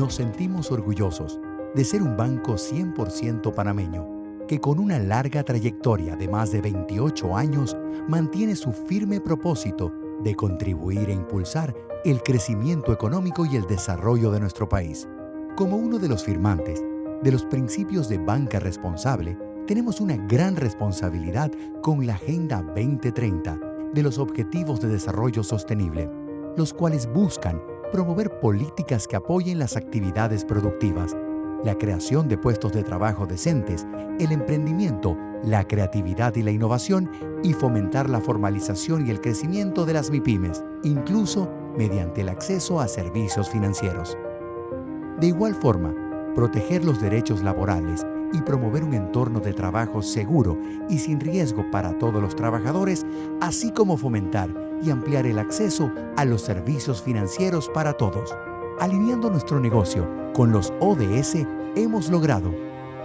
Nos sentimos orgullosos de ser un banco 100% panameño, que con una larga trayectoria de más de 28 años mantiene su firme propósito de contribuir e impulsar el crecimiento económico y el desarrollo de nuestro país. Como uno de los firmantes de los principios de banca responsable, tenemos una gran responsabilidad con la Agenda 2030 de los Objetivos de Desarrollo Sostenible, los cuales buscan promover políticas que apoyen las actividades productivas, la creación de puestos de trabajo decentes, el emprendimiento, la creatividad y la innovación, y fomentar la formalización y el crecimiento de las MIPYMES, incluso mediante el acceso a servicios financieros. De igual forma, proteger los derechos laborales y promover un entorno de trabajo seguro y sin riesgo para todos los trabajadores, así como fomentar y ampliar el acceso a los servicios financieros para todos. Alineando nuestro negocio con los ODS, hemos logrado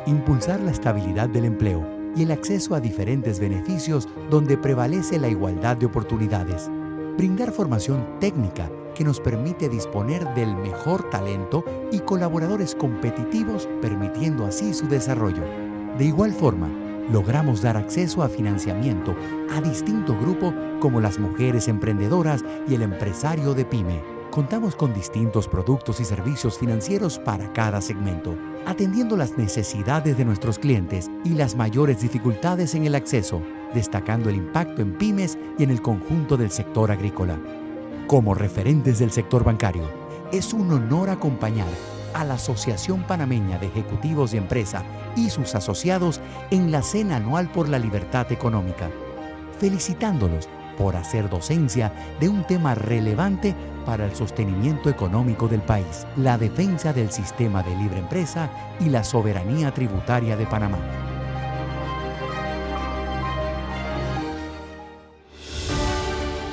impulsar la estabilidad del empleo y el acceso a diferentes beneficios donde prevalece la igualdad de oportunidades, brindar formación técnica que nos permite disponer del mejor talento y colaboradores competitivos, permitiendo así su desarrollo. De igual forma, logramos dar acceso a financiamiento a distintos grupos como las mujeres emprendedoras y el empresario de pyme. Contamos con distintos productos y servicios financieros para cada segmento, atendiendo las necesidades de nuestros clientes y las mayores dificultades en el acceso, destacando el impacto en pymes y en el conjunto del sector agrícola. Como referentes del sector bancario, es un honor acompañar a la Asociación Panameña de Ejecutivos de Empresa y sus asociados en la Cena Anual por la Libertad Económica, felicitándolos por hacer docencia de un tema relevante para el sostenimiento económico del país, la defensa del sistema de libre empresa y la soberanía tributaria de Panamá.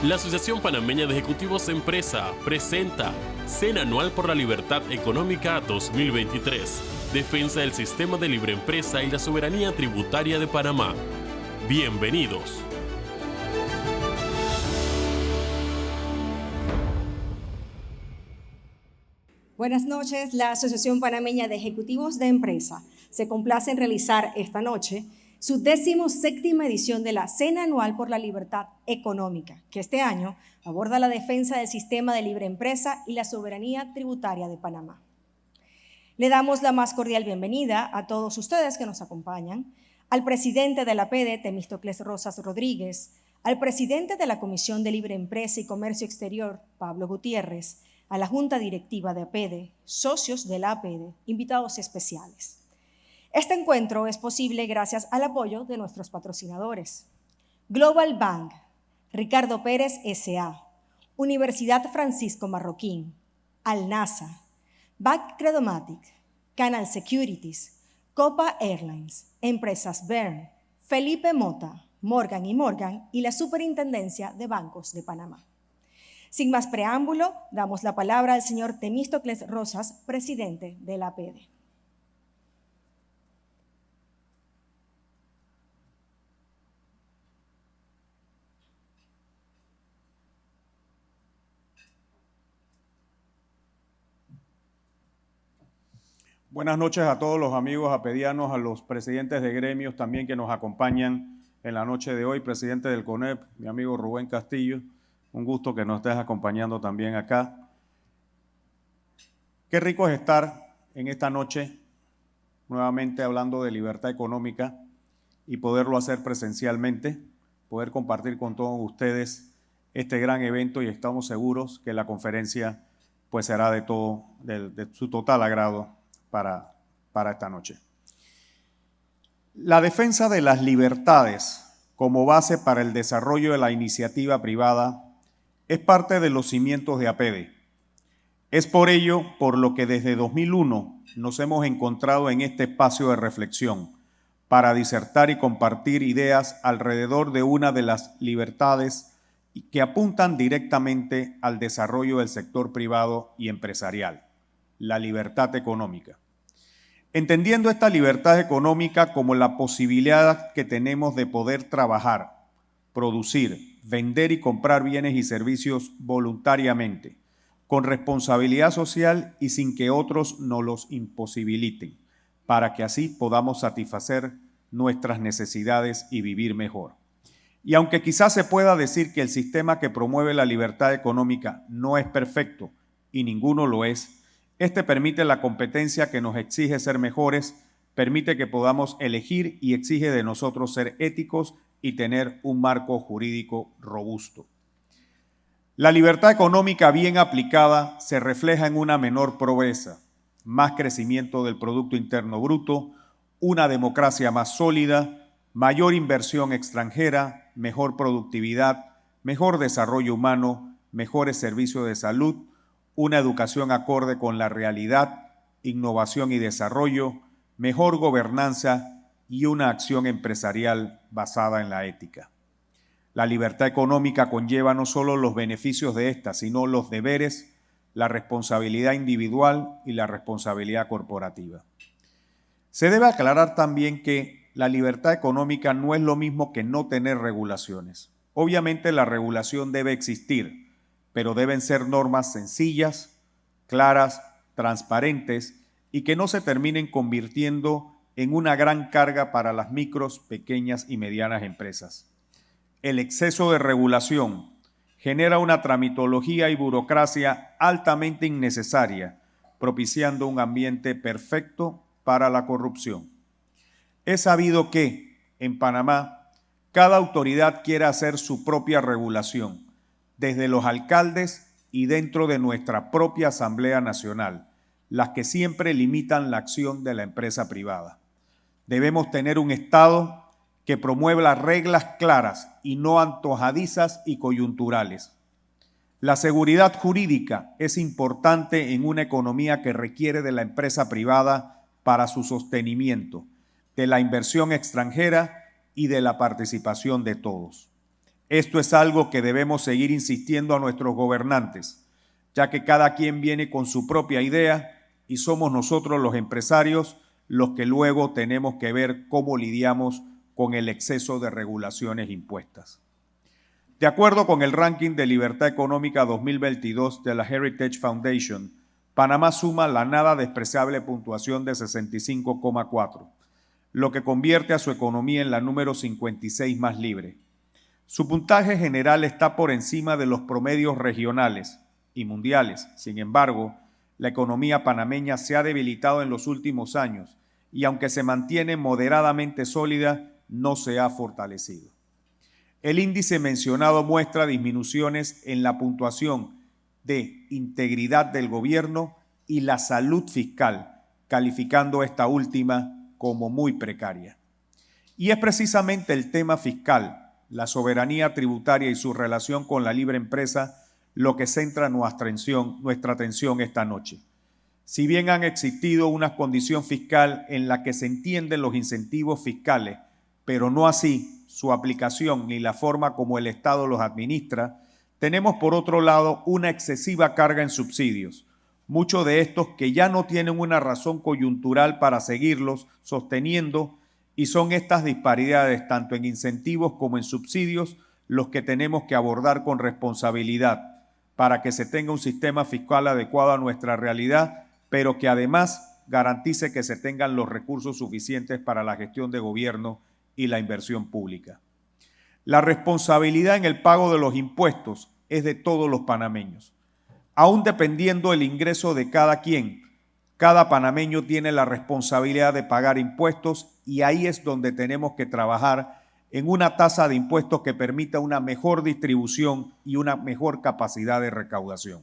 La Asociación Panameña de Ejecutivos de Empresa presenta Cena Anual por la Libertad Económica 2023, defensa del sistema de libre empresa y la soberanía tributaria de Panamá. Bienvenidos. Buenas noches. La Asociación Panameña de Ejecutivos de Empresa se complace en realizar esta noche su 17ª edición de la Cena Anual por la Libertad Económica, que este año aborda la defensa del sistema de libre empresa y la soberanía tributaria de Panamá. Le damos la más cordial bienvenida a todos ustedes que nos acompañan, al presidente de la APEDE, Temístocles Rosas Rodríguez, al presidente de la Comisión de Libre Empresa y Comercio Exterior, Pablo Gutiérrez, a la Junta Directiva de APEDE, socios de la APEDE, invitados especiales. Este encuentro es posible gracias al apoyo de nuestros patrocinadores: Global Bank, Ricardo Pérez S.A., Universidad Francisco Marroquín, Al-NASA, Back Credomatic, Canal Securities, Copa Airlines, Empresas Bern, Felipe Mota, Morgan & Morgan y la Superintendencia de Bancos de Panamá. Sin más preámbulo, damos la palabra al señor Temístocles Rosas, presidente de la APEDE. Buenas noches a todos los amigos apedianos, a los presidentes de gremios también que nos acompañan en la noche de hoy, presidente del CONEP, mi amigo Rubén Castillo, un gusto que nos estés acompañando también acá. Qué rico es estar en esta noche nuevamente hablando de libertad económica y poderlo hacer presencialmente, poder compartir con todos ustedes este gran evento, y estamos seguros que la conferencia pues será de su total agrado para esta noche. La defensa de las libertades como base para el desarrollo de la iniciativa privada es parte de los cimientos de APEDE. Es por ello por lo que desde 2001 nos hemos encontrado en este espacio de reflexión para disertar y compartir ideas alrededor de una de las libertades que apuntan directamente al desarrollo del sector privado y empresarial, la libertad económica. Entendiendo esta libertad económica como la posibilidad que tenemos de poder trabajar, producir, vender y comprar bienes y servicios voluntariamente, con responsabilidad social y sin que otros nos los imposibiliten, para que así podamos satisfacer nuestras necesidades y vivir mejor. Y aunque quizás se pueda decir que el sistema que promueve la libertad económica no es perfecto, y ninguno lo es, este permite la competencia que nos exige ser mejores, permite que podamos elegir y exige de nosotros ser éticos y tener un marco jurídico robusto. La libertad económica bien aplicada se refleja en una menor pobreza, más crecimiento del Producto Interno Bruto, una democracia más sólida, mayor inversión extranjera, mejor productividad, mejor desarrollo humano, mejores servicios de salud, una educación acorde con la realidad, innovación y desarrollo, mejor gobernanza y una acción empresarial basada en la ética. La libertad económica conlleva no solo los beneficios de esta, sino los deberes, la responsabilidad individual y la responsabilidad corporativa. Se debe aclarar también que la libertad económica no es lo mismo que no tener regulaciones. Obviamente la regulación debe existir, pero deben ser normas sencillas, claras, transparentes y que no se terminen convirtiendo en una gran carga para las micros, pequeñas y medianas empresas. El exceso de regulación genera una tramitología y burocracia altamente innecesaria, propiciando un ambiente perfecto para la corrupción. Es sabido que, en Panamá, cada autoridad quiere hacer su propia regulación, desde los alcaldes y dentro de nuestra propia Asamblea Nacional, las que siempre limitan la acción de la empresa privada. Debemos tener un Estado que promueva las reglas claras y no antojadizas y coyunturales. La seguridad jurídica es importante en una economía que requiere de la empresa privada para su sostenimiento, de la inversión extranjera y de la participación de todos. Esto es algo que debemos seguir insistiendo a nuestros gobernantes, ya que cada quien viene con su propia idea y somos nosotros los empresarios los que luego tenemos que ver cómo lidiamos con el exceso de regulaciones impuestas. De acuerdo con el ranking de libertad económica 2022 de la Heritage Foundation, Panamá suma la nada despreciable puntuación de 65,4, lo que convierte a su economía en la número 56 más libre. Su puntaje general está por encima de los promedios regionales y mundiales. Sin embargo, la economía panameña se ha debilitado en los últimos años y aunque se mantiene moderadamente sólida, no se ha fortalecido. El índice mencionado muestra disminuciones en la puntuación de integridad del gobierno y la salud fiscal, calificando esta última como muy precaria. Y es precisamente el tema fiscal, la soberanía tributaria y su relación con la libre empresa lo que centra nuestra atención esta noche. Si bien han existido una condición fiscal en la que se entienden los incentivos fiscales, pero no así su aplicación ni la forma como el Estado los administra, tenemos por otro lado una excesiva carga en subsidios, muchos de estos que ya no tienen una razón coyuntural para seguirlos sosteniendo, y son estas disparidades tanto en incentivos como en subsidios los que tenemos que abordar con responsabilidad para que se tenga un sistema fiscal adecuado a nuestra realidad, pero que además garantice que se tengan los recursos suficientes para la gestión de gobierno y la inversión pública. La responsabilidad en el pago de los impuestos es de todos los panameños. Aún dependiendo del ingreso de cada quien, cada panameño tiene la responsabilidad de pagar impuestos y ahí es donde tenemos que trabajar en una tasa de impuestos que permita una mejor distribución y una mejor capacidad de recaudación.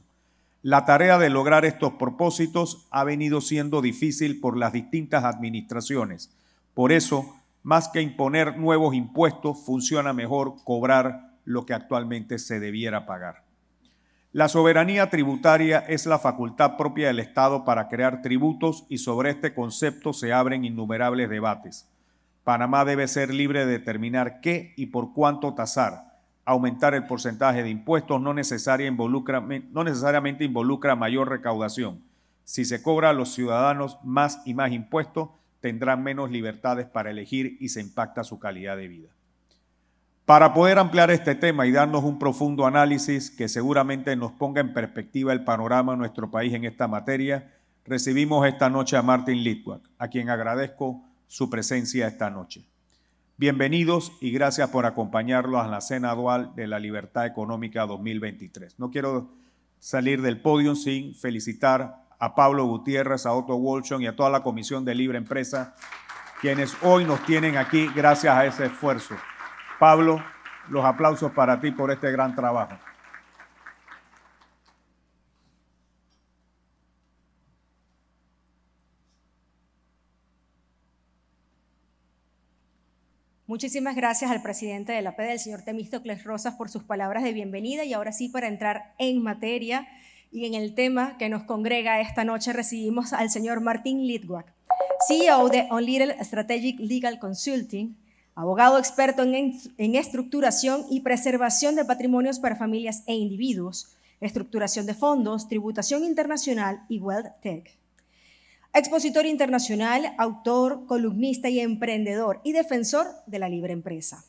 La tarea de lograr estos propósitos ha venido siendo difícil por las distintas administraciones. Por eso, más que imponer nuevos impuestos, funciona mejor cobrar lo que actualmente se debiera pagar. La soberanía tributaria es la facultad propia del Estado para crear tributos y sobre este concepto se abren innumerables debates. Panamá debe ser libre de determinar qué y por cuánto tasar. Aumentar el porcentaje de impuestos no necesariamente involucra mayor recaudación. Si se cobra a los ciudadanos más y más impuestos, tendrán menos libertades para elegir y se impacta su calidad de vida. Para poder ampliar este tema y darnos un profundo análisis que seguramente nos ponga en perspectiva el panorama de nuestro país en esta materia, recibimos esta noche a Martin Litwack, a quien agradezco su presencia esta noche. Bienvenidos y gracias por acompañarnos a la Cena Anual de la Libertad Económica 2023. No quiero salir del podio sin felicitar a Pablo Gutiérrez, a Otto Wolfson y a toda la Comisión de Libre Empresa, quienes hoy nos tienen aquí gracias a ese esfuerzo. Pablo, los aplausos para ti por este gran trabajo. Muchísimas gracias al presidente de la APEDE, el señor Temístocles Rosas, por sus palabras de bienvenida. Y ahora sí, para entrar en materia y en el tema que nos congrega esta noche, recibimos al señor Martin Litwack, CEO de On Little Strategic Legal Consulting, abogado experto en estructuración y preservación de patrimonios para familias e individuos, estructuración de fondos, tributación internacional y Wealth Tech. Expositor internacional, autor, columnista y emprendedor y defensor de la libre empresa.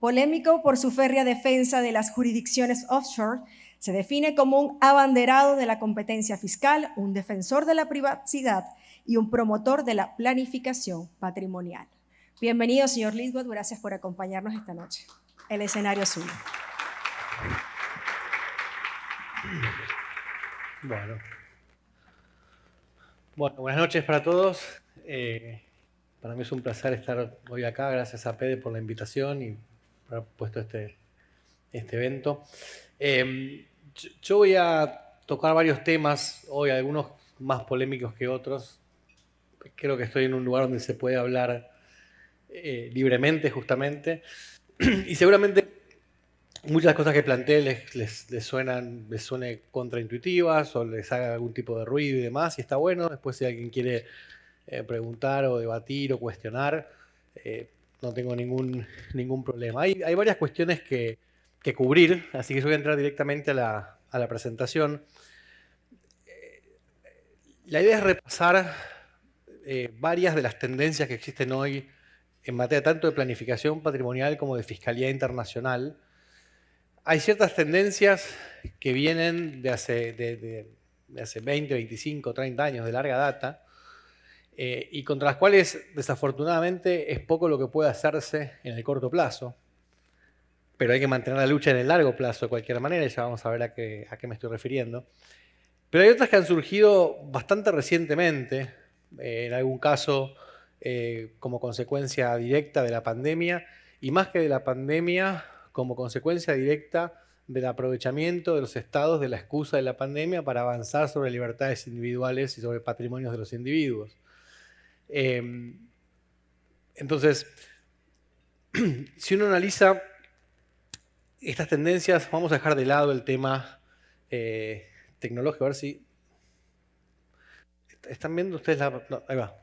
Polémico por su férrea defensa de las jurisdicciones offshore, se define como un abanderado de la competencia fiscal, un defensor de la privacidad y un promotor de la planificación patrimonial. Bienvenido, señor Litwack, gracias por acompañarnos esta noche. El escenario es suyo. Bueno, buenas noches para todos. Para mí es un placer estar hoy acá. Gracias a Pede por la invitación y por haber puesto este evento. Yo voy a tocar varios temas hoy, algunos más polémicos que otros. Creo que estoy en un lugar donde se puede hablar libremente, justamente. Y seguramente muchas de las cosas que planteé les suene contraintuitivas o les haga algún tipo de ruido y demás, y está bueno. Después, si alguien quiere preguntar o debatir o cuestionar, no tengo ningún problema. Hay varias cuestiones que cubrir, así que yo voy a entrar directamente a la presentación. La idea es repasar varias de las tendencias que existen hoy en materia tanto de planificación patrimonial como de fiscalía internacional. Hay ciertas tendencias que vienen de hace 20, 25, 30 años, de larga data, y contra las cuales, desafortunadamente, es poco lo que puede hacerse en el corto plazo, pero hay que mantener la lucha en el largo plazo de cualquier manera, y ya vamos a ver a qué me estoy refiriendo. Pero hay otras que han surgido bastante recientemente, en algún caso como consecuencia directa de la pandemia, y más que de la pandemia, como consecuencia directa del aprovechamiento de los estados de la excusa de la pandemia para avanzar sobre libertades individuales y sobre patrimonios de los individuos. Entonces, si uno analiza estas tendencias, vamos a dejar de lado el tema tecnológico, a ver si... ¿Están viendo ustedes la...? No, ahí va.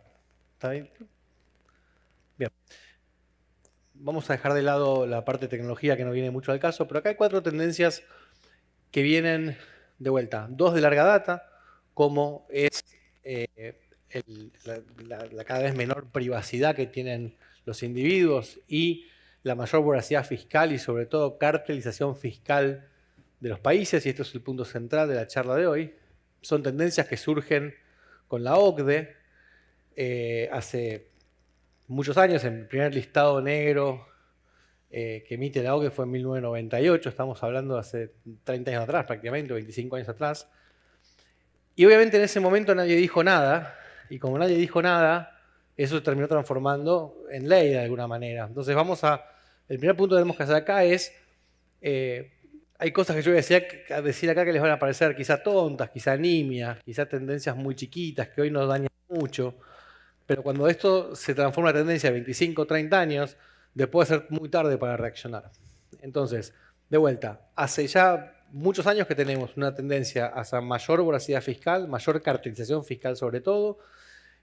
¿Está bien? Bien. Vamos a dejar de lado la parte de tecnología que no viene mucho al caso, pero acá hay 4 tendencias que vienen de vuelta. 2 de larga data, como es la cada vez menor privacidad que tienen los individuos y la mayor voracidad fiscal y sobre todo cartelización fiscal de los países, y esto es el punto central de la charla de hoy. Son tendencias que surgen con la OCDE hace muchos años. El primer listado negro que emite la OCDE fue en 1998, estamos hablando de hace 30 años atrás, prácticamente, 25 años atrás. Y obviamente en ese momento nadie dijo nada, y como nadie dijo nada, eso se terminó transformando en ley de alguna manera. Entonces el primer punto que tenemos que hacer acá es, hay cosas que yo voy a decir acá que les van a parecer quizá tontas, quizá nimias, quizá tendencias muy chiquitas que hoy nos dañan mucho, pero cuando esto se transforma en una tendencia de 25 o 30 años, después de ser muy tarde para reaccionar. Entonces, de vuelta, hace ya muchos años que tenemos una tendencia hacia mayor voracidad fiscal, mayor cartelización fiscal sobre todo,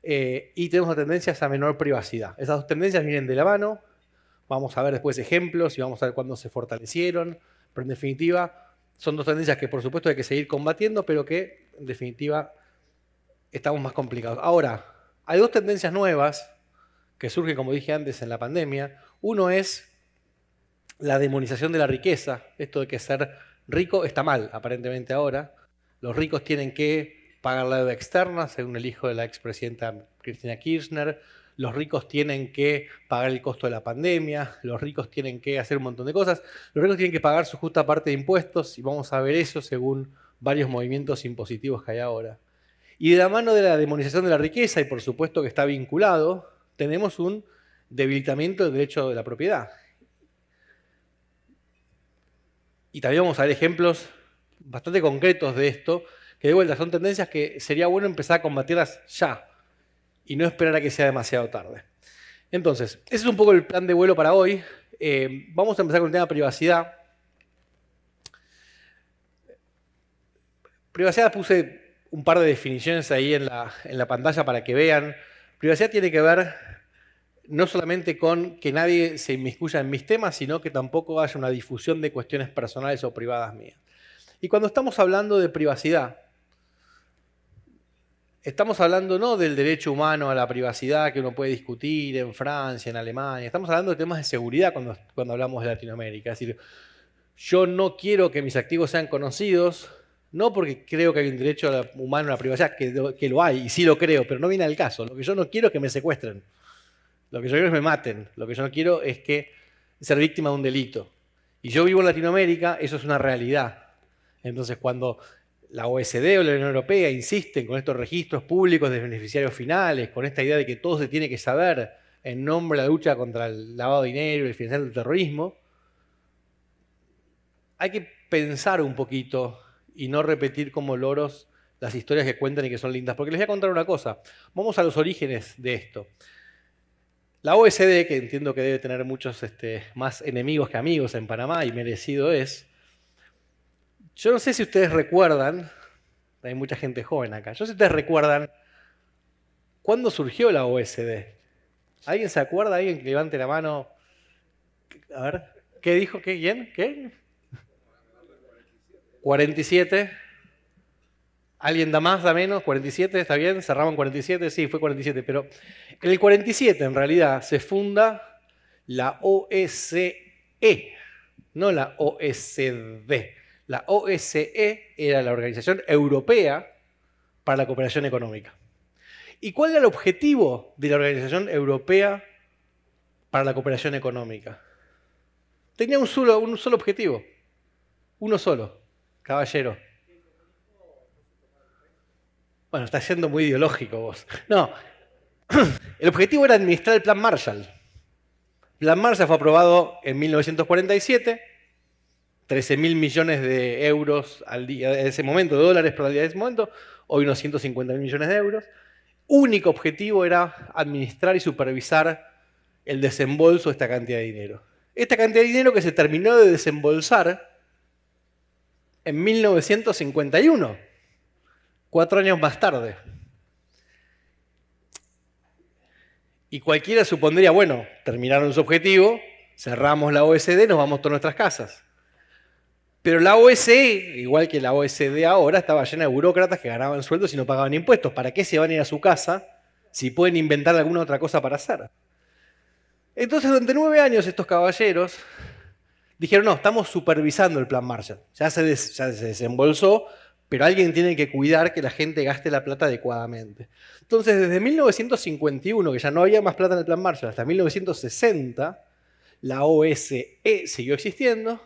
y tenemos una tendencia hacia menor privacidad. Esas dos tendencias vienen de la mano, vamos a ver después ejemplos y vamos a ver cuándo se fortalecieron, pero en definitiva son dos tendencias que por supuesto hay que seguir combatiendo, pero que en definitiva estamos más complicados. Ahora, hay 2 tendencias nuevas que surgen, como dije antes, en la pandemia. Uno es la demonización de la riqueza, esto de que ser rico está mal, aparentemente ahora. Los ricos tienen que pagar la deuda externa, según el hijo de la expresidenta Cristina Kirchner. Los ricos tienen que pagar el costo de la pandemia. Los ricos tienen que hacer un montón de cosas. Los ricos tienen que pagar su justa parte de impuestos y vamos a ver eso según varios movimientos impositivos que hay ahora. Y de la mano de la demonización de la riqueza, y por supuesto que está vinculado, tenemos un debilitamiento del derecho de la propiedad. Y también vamos a ver ejemplos bastante concretos de esto, que de vuelta son tendencias que sería bueno empezar a combatirlas ya y no esperar a que sea demasiado tarde. Entonces, ese es un poco el plan de vuelo para hoy. Vamos a empezar con el tema de privacidad. Privacidad puse un par de definiciones ahí en la pantalla para que vean. Privacidad tiene que ver no solamente con que nadie se inmiscuya en mis temas, sino que tampoco haya una difusión de cuestiones personales o privadas mías. Y cuando estamos hablando de privacidad, estamos hablando no del derecho humano a la privacidad que uno puede discutir en Francia, en Alemania. Estamos hablando de temas de seguridad cuando hablamos de Latinoamérica. Es decir, yo no quiero que mis activos sean conocidos, no porque creo que hay un derecho humano a la privacidad, que lo hay, y sí lo creo, pero no viene al caso. Lo que yo no quiero es que me secuestren. Lo que yo quiero es que me maten. Lo que yo no quiero es ser víctima de un delito. Y yo vivo en Latinoamérica, eso es una realidad. Entonces, cuando la OECD o la Unión Europea insisten con estos registros públicos de beneficiarios finales, con esta idea de que todo se tiene que saber en nombre de la lucha contra el lavado de dinero y el financiamiento del terrorismo, hay que pensar un poquito y no repetir como loros las historias que cuentan y que son lindas. Porque les voy a contar una cosa. Vamos a los orígenes de esto. La OECD, que entiendo que debe tener muchos más enemigos que amigos en Panamá, y merecido es. Yo no sé si ustedes recuerdan, hay mucha gente joven acá, yo no sé si ustedes recuerdan cuándo surgió la OECD. ¿Alguien se acuerda? ¿Alguien que levante la mano? A ver, ¿qué dijo? ¿Quién? ¿Qué? 47. ¿Alguien da más, da menos? 47, ¿está bien? Cerramos en 47, sí, fue 47. Pero en el 47, en realidad, se funda la OSCE, no la OECD. La OSCE era la Organización Europea para la Cooperación Económica. ¿Y cuál era el objetivo de la Organización Europea para la Cooperación Económica? Tenía un solo objetivo. Uno solo, caballero. Bueno, está siendo muy ideológico vos. No, el objetivo era administrar el Plan Marshall. El Plan Marshall fue aprobado en 1947, 13.000 millones de euros al día de ese momento, de dólares por día de ese momento, hoy unos 150.000 millones de euros. Único objetivo era administrar y supervisar el desembolso de esta cantidad de dinero. Esta cantidad de dinero que se terminó de desembolsar en 1951. 4 años más tarde. Y cualquiera supondría, bueno, terminaron su objetivo, cerramos la OECD, nos vamos a todas nuestras casas. Pero la OSCE, igual que la OECD ahora, estaba llena de burócratas que ganaban sueldos y no pagaban impuestos. ¿Para qué se van a ir a su casa si pueden inventar alguna otra cosa para hacer? Entonces, durante 9 años estos caballeros dijeron, no, estamos supervisando el Plan Marshall. Ya se desembolsó, pero alguien tiene que cuidar que la gente gaste la plata adecuadamente. Entonces, desde 1951, que ya no había más plata en el Plan Marshall, hasta 1960, la OSCE siguió existiendo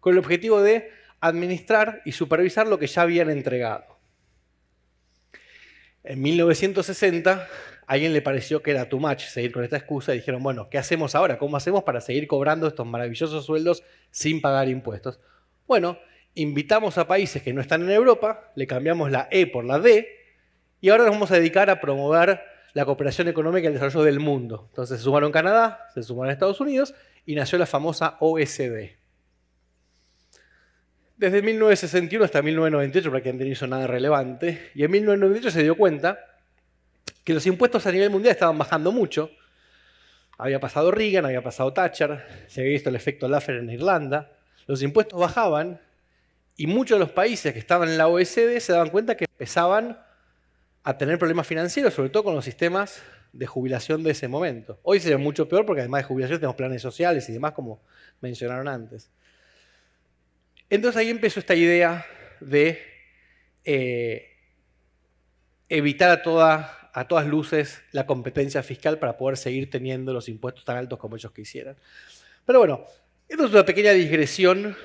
con el objetivo de administrar y supervisar lo que ya habían entregado. En 1960, a alguien le pareció que era too much seguir con esta excusa y dijeron, bueno, ¿qué hacemos ahora? ¿Cómo hacemos para seguir cobrando estos maravillosos sueldos sin pagar impuestos? Bueno, invitamos a países que no están en Europa, le cambiamos la E por la D, y ahora nos vamos a dedicar a promover la cooperación económica y el desarrollo del mundo. Entonces se sumaron Canadá, se sumaron Estados Unidos, y nació la famosa OECD. Desde 1961 hasta 1998 prácticamente no hizo nada relevante, y en 1998 se dio cuenta que los impuestos a nivel mundial estaban bajando mucho. Había pasado Reagan, había pasado Thatcher, se había visto el efecto Laffer en Irlanda, los impuestos bajaban, y muchos de los países que estaban en la OECD se daban cuenta que empezaban a tener problemas financieros, sobre todo con los sistemas de jubilación de ese momento. Hoy sería mucho peor porque además de jubilación tenemos planes sociales y demás, como mencionaron antes. Entonces ahí empezó esta idea de evitar a todas luces la competencia fiscal para poder seguir teniendo los impuestos tan altos como ellos quisieran. Pero bueno, esto es una pequeña digresión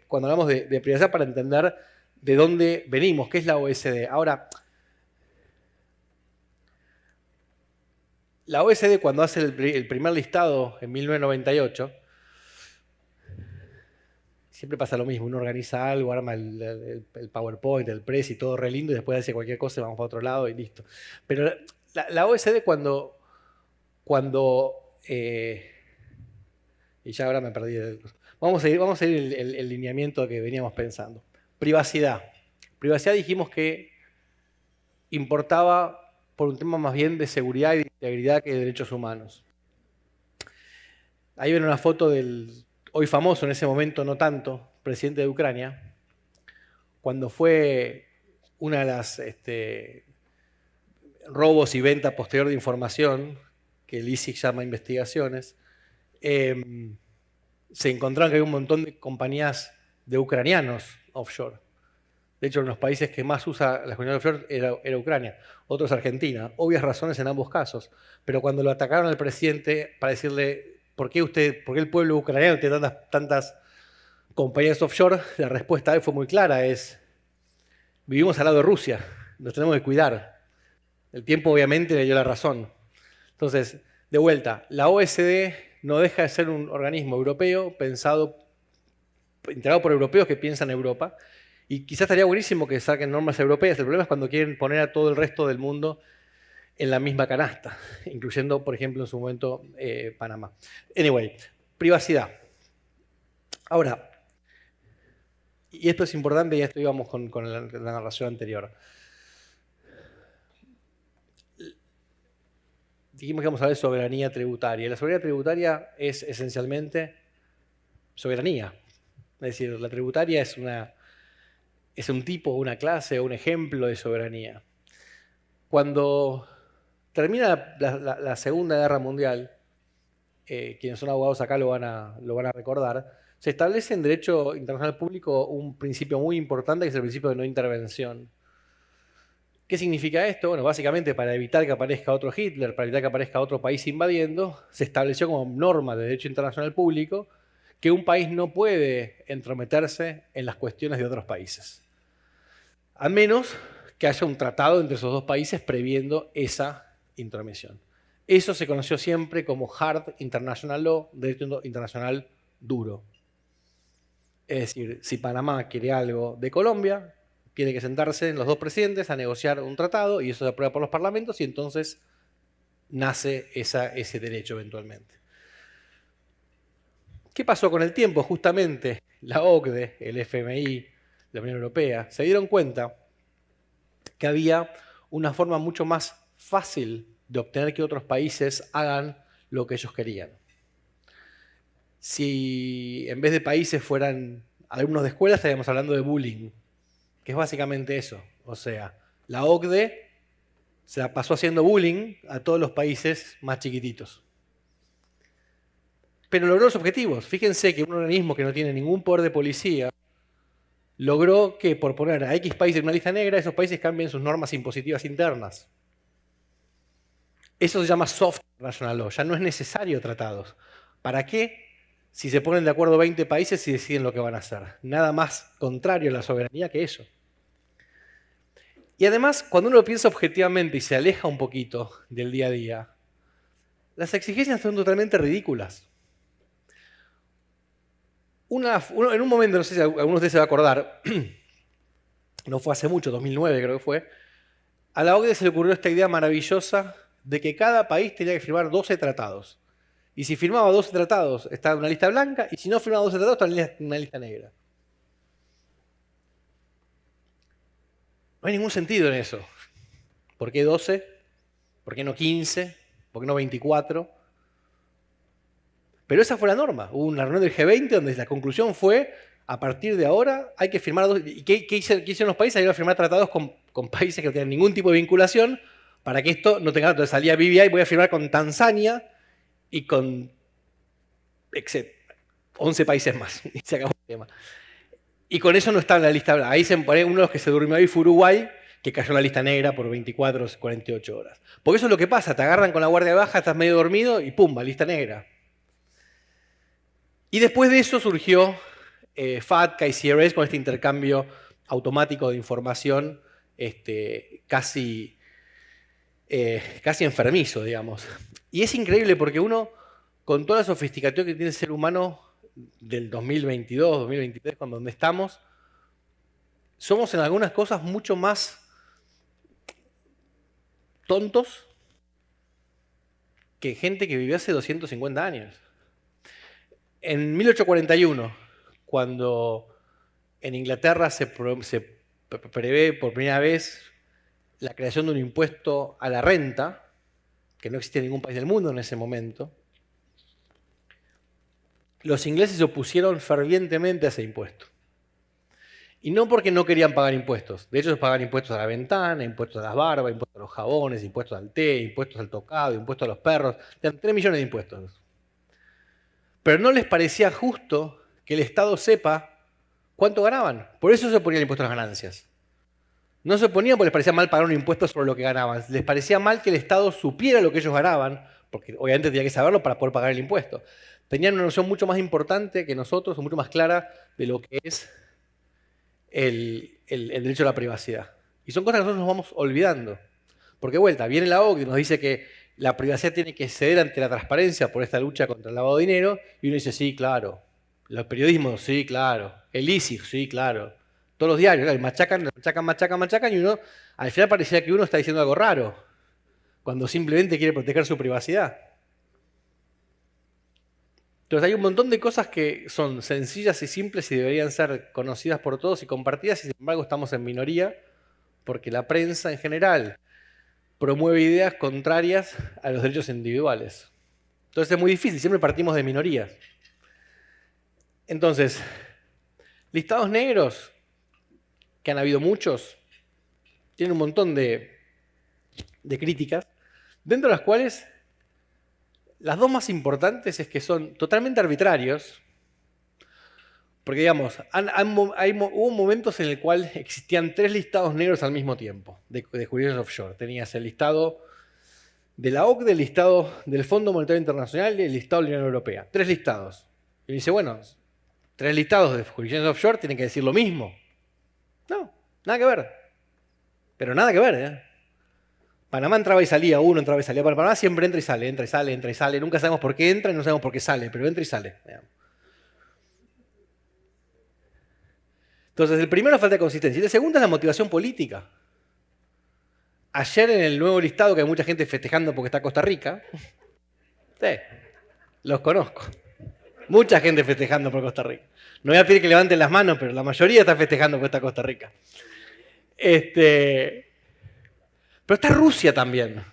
cuando hablamos de privacidad para entender de dónde venimos, qué es la OECD. Ahora, la OECD cuando hace el primer listado en 1998, siempre pasa lo mismo, uno organiza algo, arma el PowerPoint, el press y todo re lindo y después hace cualquier cosa y vamos para otro lado y listo. Pero la OECD cuando y ya ahora me perdí. Vamos a seguir el lineamiento que veníamos pensando. Privacidad. Privacidad dijimos que importaba por un tema más bien de seguridad y de integridad que de derechos humanos. Ahí ven una foto del hoy famoso, en ese momento no tanto, presidente de Ucrania, cuando fue una de las robos y venta posterior de información, que el ISIC llama investigaciones, se encontraron que había un montón de compañías de ucranianos offshore. De hecho, uno de los países que más usa las compañías offshore era Ucrania, otros Argentina. Obvias razones en ambos casos. Pero cuando lo atacaron al presidente para decirle ¿por qué el pueblo ucraniano tiene tantas compañías offshore? La respuesta de él fue muy clara, vivimos al lado de Rusia, nos tenemos que cuidar. El tiempo obviamente le dio la razón. Entonces, de vuelta, la OECD no deja de ser un organismo europeo integrado por europeos que piensan en Europa, y quizás estaría buenísimo que saquen normas europeas. El problema es cuando quieren poner a todo el resto del mundo en la misma canasta, incluyendo, por ejemplo, en su momento Panamá. Anyway, privacidad. Ahora, y esto es importante, y esto íbamos con la narración anterior. Dijimos que íbamos a hablar de soberanía tributaria. La soberanía tributaria es esencialmente soberanía. Es decir, la tributaria es un tipo, una clase o un ejemplo de soberanía. Cuando termina la Segunda Guerra Mundial, quienes son abogados acá lo van a recordar, se establece en derecho internacional público un principio muy importante que es el principio de no intervención. ¿Qué significa esto? Bueno, básicamente para evitar que aparezca otro Hitler, para evitar que aparezca otro país invadiendo, se estableció como norma de derecho internacional público que un país no puede entrometerse en las cuestiones de otros países, a menos que haya un tratado entre esos dos países previendo esa intromisión. Eso se conoció siempre como Hard International Law, derecho internacional duro. Es decir, si Panamá quiere algo de Colombia, tiene que sentarse los dos presidentes a negociar un tratado y eso se aprueba por los parlamentos y entonces nace ese derecho eventualmente. ¿Qué pasó con el tiempo? Justamente la OCDE, el FMI, la Unión Europea, se dieron cuenta que había una forma mucho más fácil de obtener que otros países hagan lo que ellos querían. Si en vez de países fueran alumnos de escuela, estaríamos hablando de bullying, que es básicamente eso. O sea, la OCDE se la pasó haciendo bullying a todos los países más chiquititos. Pero logró los objetivos. Fíjense que un organismo que no tiene ningún poder de policía logró que por poner a X países en una lista negra, esos países cambien sus normas impositivas internas. Eso se llama soft international law. Ya no es necesario tratados. ¿Para qué? Si se ponen de acuerdo 20 países y deciden lo que van a hacer. Nada más contrario a la soberanía que eso. Y además, cuando uno lo piensa objetivamente y se aleja un poquito del día a día, las exigencias son totalmente ridículas. En un momento, no sé si alguno de ustedes se va a acordar, no fue hace mucho, 2009 creo que fue, a la OCDE se le ocurrió esta idea maravillosa de que cada país tenía que firmar 12 tratados. Y si firmaba 12 tratados, estaba en una lista blanca, y si no firmaba 12 tratados, estaba en una lista negra. No hay ningún sentido en eso. ¿Por qué 12? ¿Por qué no 15? ¿Por qué no 24? Pero esa fue la norma. Hubo una reunión del G20 donde la conclusión fue, a partir de ahora hay que firmar... ¿Y qué hicieron los países? Hay que firmar tratados con países que no tienen ningún tipo de vinculación para que esto no tenga... Entonces salía BBI, voy a firmar con Tanzania y con 11 países más. Y se acabó el tema. Y con eso no estaba en la lista blanca. Ahí uno de los que se durmió ahí fue Uruguay, que cayó en la lista negra por 24 o 48 horas. Porque eso es lo que pasa, te agarran con la guardia baja, estás medio dormido y ¡pumba! Lista negra. Y después de eso surgió FATCA y CRS con este intercambio automático de información casi enfermizo, digamos. Y es increíble porque uno, con toda la sofisticación que tiene el ser humano del 2022, 2023, con donde estamos, somos en algunas cosas mucho más tontos que gente que vivió hace 250 años. En 1841, cuando en Inglaterra se prevé por primera vez la creación de un impuesto a la renta, que no existía en ningún país del mundo en ese momento, los ingleses se opusieron fervientemente a ese impuesto. Y no porque no querían pagar impuestos. De hecho, ellos pagaban impuestos a la ventana, impuestos a las barbas, impuestos a los jabones, impuestos al té, impuestos al tocado, impuestos a los perros. Tenían 3 millones de impuestos. Pero no les parecía justo que el Estado sepa cuánto ganaban. Por eso se ponía el impuesto a las ganancias. No se ponían porque les parecía mal pagar un impuesto sobre lo que ganaban. Les parecía mal que el Estado supiera lo que ellos ganaban, porque obviamente tenía que saberlo para poder pagar el impuesto. Tenían una noción mucho más importante que nosotros, o mucho más clara de lo que es el derecho a la privacidad. Y son cosas que nosotros nos vamos olvidando. Porque, de vuelta, viene la OCDE y nos dice que la privacidad tiene que ceder ante la transparencia por esta lucha contra el lavado de dinero, y uno dice, sí, claro. Los periodismos, sí, claro. El ISIG, sí, claro. Todos los diarios, ¿no? machacan, y uno, al final parecía que uno está diciendo algo raro, cuando simplemente quiere proteger su privacidad. Entonces hay un montón de cosas que son sencillas y simples y deberían ser conocidas por todos y compartidas, y sin embargo estamos en minoría, porque la prensa en general promueve ideas contrarias a los derechos individuales. Entonces es muy difícil, siempre partimos de minorías. Entonces, listados negros, que han habido muchos, tienen un montón de críticas, dentro de las cuales las dos más importantes es que son totalmente arbitrarios, porque digamos, hubo momentos en el cual existían 3 listados negros al mismo tiempo de jurisdicciones offshore. Tenías el listado de la OCDE, el listado del Fondo Monetario Internacional y el listado de la Unión Europea. 3 listados. Y dice, bueno, 3 listados de jurisdicciones offshore tienen que decir lo mismo. No, nada que ver. Pero nada que ver, ¿eh? Panamá entraba y salía, uno entraba y salía. Panamá siempre entra y sale, entra y sale, entra y sale. Nunca sabemos por qué entra y no sabemos por qué sale, pero entra y sale. Entonces, el primero es la falta de consistencia. Y el segundo es la motivación política. Ayer en el nuevo listado, que hay mucha gente festejando porque está Costa Rica, sí, los conozco. Mucha gente festejando por Costa Rica. No voy a pedir que levanten las manos, pero la mayoría está festejando por esta Costa Rica. Pero está Rusia también.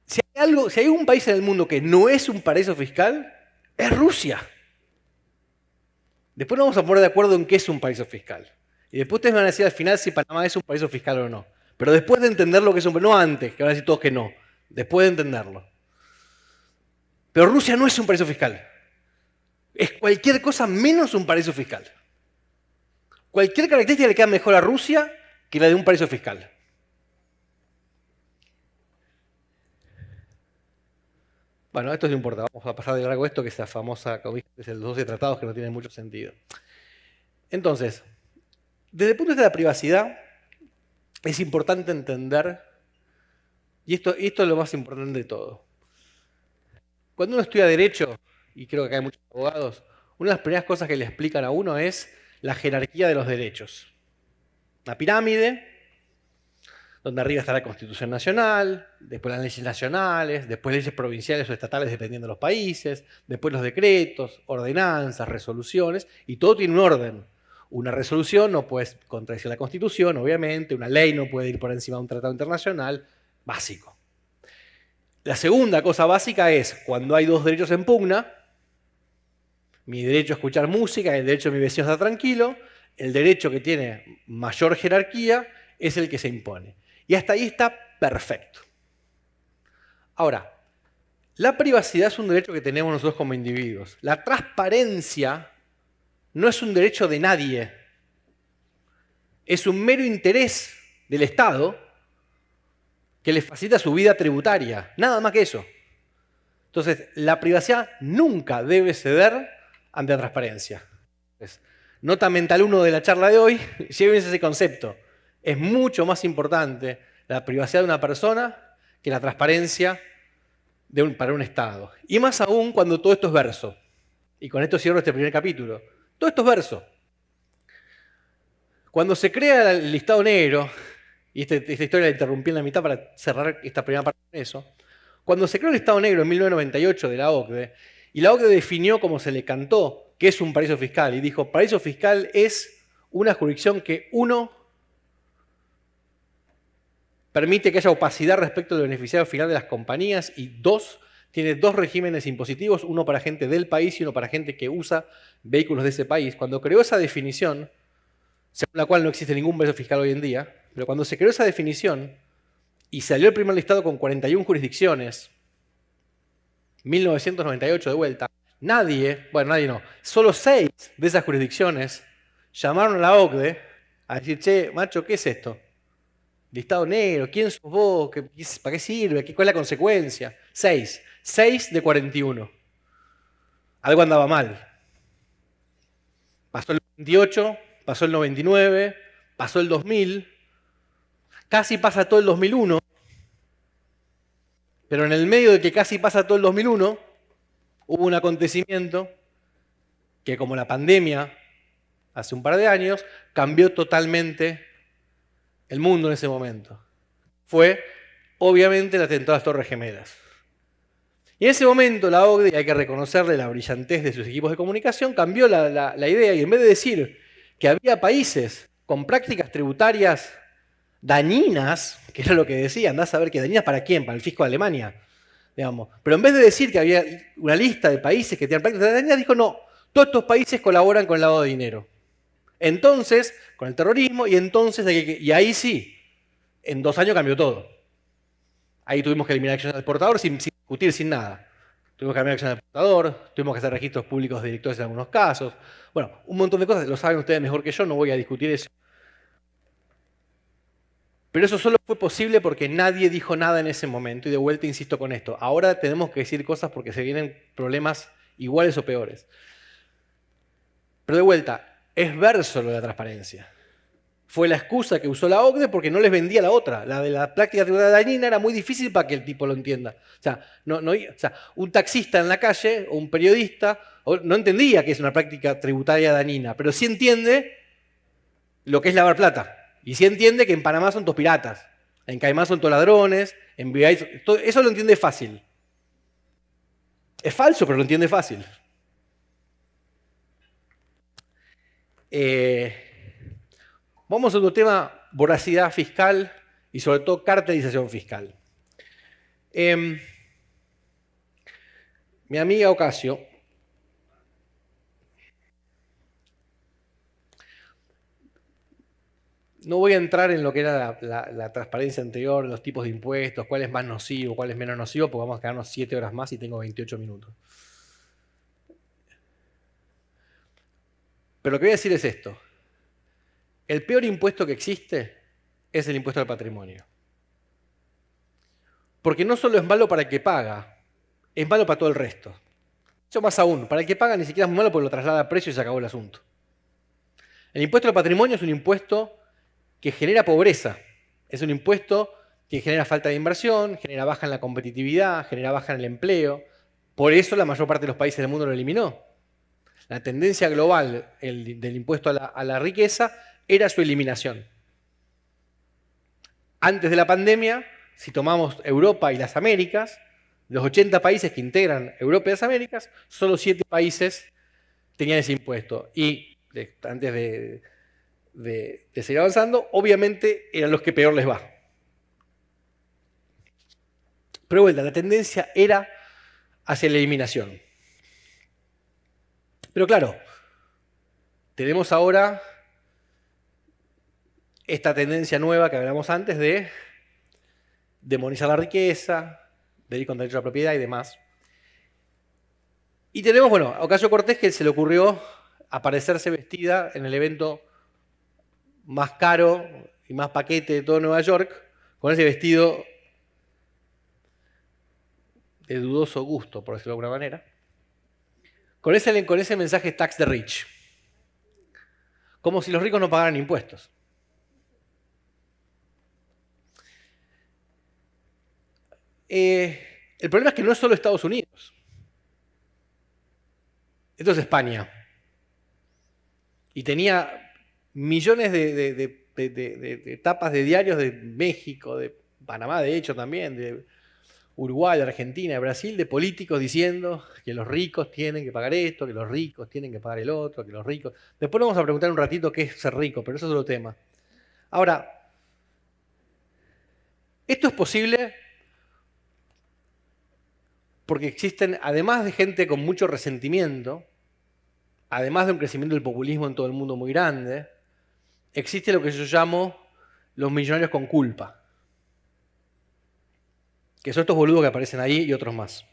Si hay un país en el mundo que no es un paraíso fiscal, es Rusia. Después nos vamos a poner de acuerdo en qué es un paraíso fiscal. Y después ustedes van a decir al final si Panamá es un paraíso fiscal o no. Pero después de entender lo que es un paraíso, no antes, que van a decir todos que no. Después de entenderlo. Pero Rusia no es un paraíso fiscal. Es cualquier cosa menos un paraíso fiscal. Cualquier característica le queda mejor a Rusia que la de un paraíso fiscal. Bueno, esto no importa, vamos a pasar de largo esto, que es la famosa, como dije, es el 12 tratados que no tienen mucho sentido. Entonces, desde el punto de vista de la privacidad, es importante entender, y esto es lo más importante de todo. Cuando uno estudia Derecho, y creo que acá hay muchos abogados, una de las primeras cosas que le explican a uno es la jerarquía de los derechos. Una pirámide, donde arriba está la Constitución Nacional, después las leyes nacionales, después leyes provinciales o estatales dependiendo de los países, después los decretos, ordenanzas, resoluciones, y todo tiene un orden. Una resolución no puede contradecir la Constitución, obviamente, una ley no puede ir por encima de un tratado internacional, básico. La segunda cosa básica es, cuando hay 2 derechos en pugna, mi derecho a escuchar música, el derecho de mi vecino a estar tranquilo, el derecho que tiene mayor jerarquía es el que se impone. Y hasta ahí está perfecto. Ahora, la privacidad es un derecho que tenemos nosotros como individuos. La transparencia no es un derecho de nadie. Es un mero interés del Estado que les facilita su vida tributaria. Nada más que eso. Entonces, la privacidad nunca debe ceder ante la transparencia. Entonces, nota mental 1 de la charla de hoy, llévense ese concepto. Es mucho más importante la privacidad de una persona que la transparencia para un Estado. Y más aún cuando todo esto es verso. Y con esto cierro este primer capítulo. Todo esto es verso. Cuando se crea el listado negro, y esta historia la interrumpí en la mitad para cerrar esta primera parte con eso, cuando se creó el listado negro en 1998 de la OCDE, y la OCDE definió como se le cantó qué es un paraíso fiscal, y dijo, paraíso fiscal es una jurisdicción que, uno, permite que haya opacidad respecto del beneficiario final de las compañías, y dos, tiene dos regímenes impositivos, uno para gente del país y uno para gente que usa vehículos de ese país. Cuando creó esa definición, según la cual no existe ningún paraíso fiscal hoy en día, pero cuando se creó esa definición y salió el primer listado con 41 jurisdicciones, 1998 de vuelta, nadie no, solo 6 de esas jurisdicciones llamaron a la OCDE a decir, che, macho, ¿qué es esto? Listado negro, ¿quién sos vos? ¿Para qué sirve? ¿Cuál es la consecuencia? 6 de 41. Algo andaba mal. Pasó el 28, pasó el 99, pasó el 2000, casi pasa todo el 2001, pero en el medio de que casi pasa todo el 2001, hubo un acontecimiento que, como la pandemia hace un par de años, cambió totalmente el mundo en ese momento. Fue, obviamente, el atentado a las Torres Gemelas. Y en ese momento la OCDE, y hay que reconocerle la brillantez de sus equipos de comunicación, cambió la idea y en vez de decir que había países con prácticas tributarias dañinas, que era lo que decía, andás a ver que dañinas para quién, para el fisco de Alemania, digamos. Pero en vez de decir que había una lista de países que tenían prácticas dañinas, dijo no, todos estos países colaboran con el lavado de dinero. Entonces, con el terrorismo, y entonces, y ahí sí, en 2 años cambió todo. Ahí tuvimos que eliminar acciones al exportador sin discutir, sin nada. Tuvimos que eliminar acciones al exportador, tuvimos que hacer registros públicos de directores en algunos casos. Bueno, un montón de cosas, lo saben ustedes mejor que yo, no voy a discutir eso. Pero eso solo fue posible porque nadie dijo nada en ese momento, y de vuelta insisto con esto. Ahora tenemos que decir cosas porque se vienen problemas iguales o peores. Pero de vuelta, es verso lo de la transparencia. Fue la excusa que usó la OCDE porque no les vendía la otra. La de la práctica tributaria dañina era muy difícil para que el tipo lo entienda. O sea, un taxista en la calle o un periodista no entendía que es una práctica tributaria dañina, pero sí entiende lo que es lavar plata. Y sí entiende que en Panamá son todos piratas, en Caimán son todos ladrones, en VI, eso lo entiende fácil. Es falso, pero lo entiende fácil. Vamos a otro tema, voracidad fiscal y sobre todo cartelización fiscal. Mi amiga Ocasio no voy a entrar en lo que era la transparencia anterior, los tipos de impuestos, cuál es más nocivo, cuál es menos nocivo, porque vamos a quedarnos 7 horas más y tengo 28 minutos. Pero lo que voy a decir es esto. El peor impuesto que existe es el impuesto al patrimonio. Porque no solo es malo para el que paga, es malo para todo el resto. Yo más aún, para el que paga ni siquiera es muy malo porque lo traslada a precio y se acabó el asunto. El impuesto al patrimonio es un impuesto que genera pobreza. Es un impuesto que genera falta de inversión, genera baja en la competitividad, genera baja en el empleo. Por eso la mayor parte de los países del mundo lo eliminó. La tendencia global del impuesto a la riqueza era su eliminación. Antes de la pandemia, si tomamos Europa y las Américas, de los 80 países que integran Europa y las Américas, solo 7 países tenían ese impuesto. Y antes de seguir avanzando, obviamente eran los que peor les va. Pero vuelta, la tendencia era hacia la eliminación. Pero claro, tenemos ahora esta tendencia nueva que hablamos antes de demonizar la riqueza, de ir contra el derecho a la propiedad y demás. Y tenemos, bueno, a Ocasio-Cortez, que se le ocurrió aparecerse vestida en el evento más caro y más paquete de todo Nueva York, con ese vestido de dudoso gusto, por decirlo de alguna manera, con ese mensaje tax the rich, como si los ricos no pagaran impuestos. El problema es que no es solo Estados Unidos. Esto es España. Y tenía millones de tapas de diarios de México, de Panamá, de hecho también, de Uruguay, de Argentina, de Brasil, de políticos diciendo que los ricos tienen que pagar esto, que los ricos tienen que pagar el otro, que los ricos... Después nos vamos a preguntar un ratito qué es ser rico, pero eso es otro tema. Ahora, esto es posible porque existen, además de gente con mucho resentimiento, además de un crecimiento del populismo en todo el mundo muy grande, existe lo que yo llamo los millonarios con culpa. Que son estos boludos que aparecen ahí y otros más.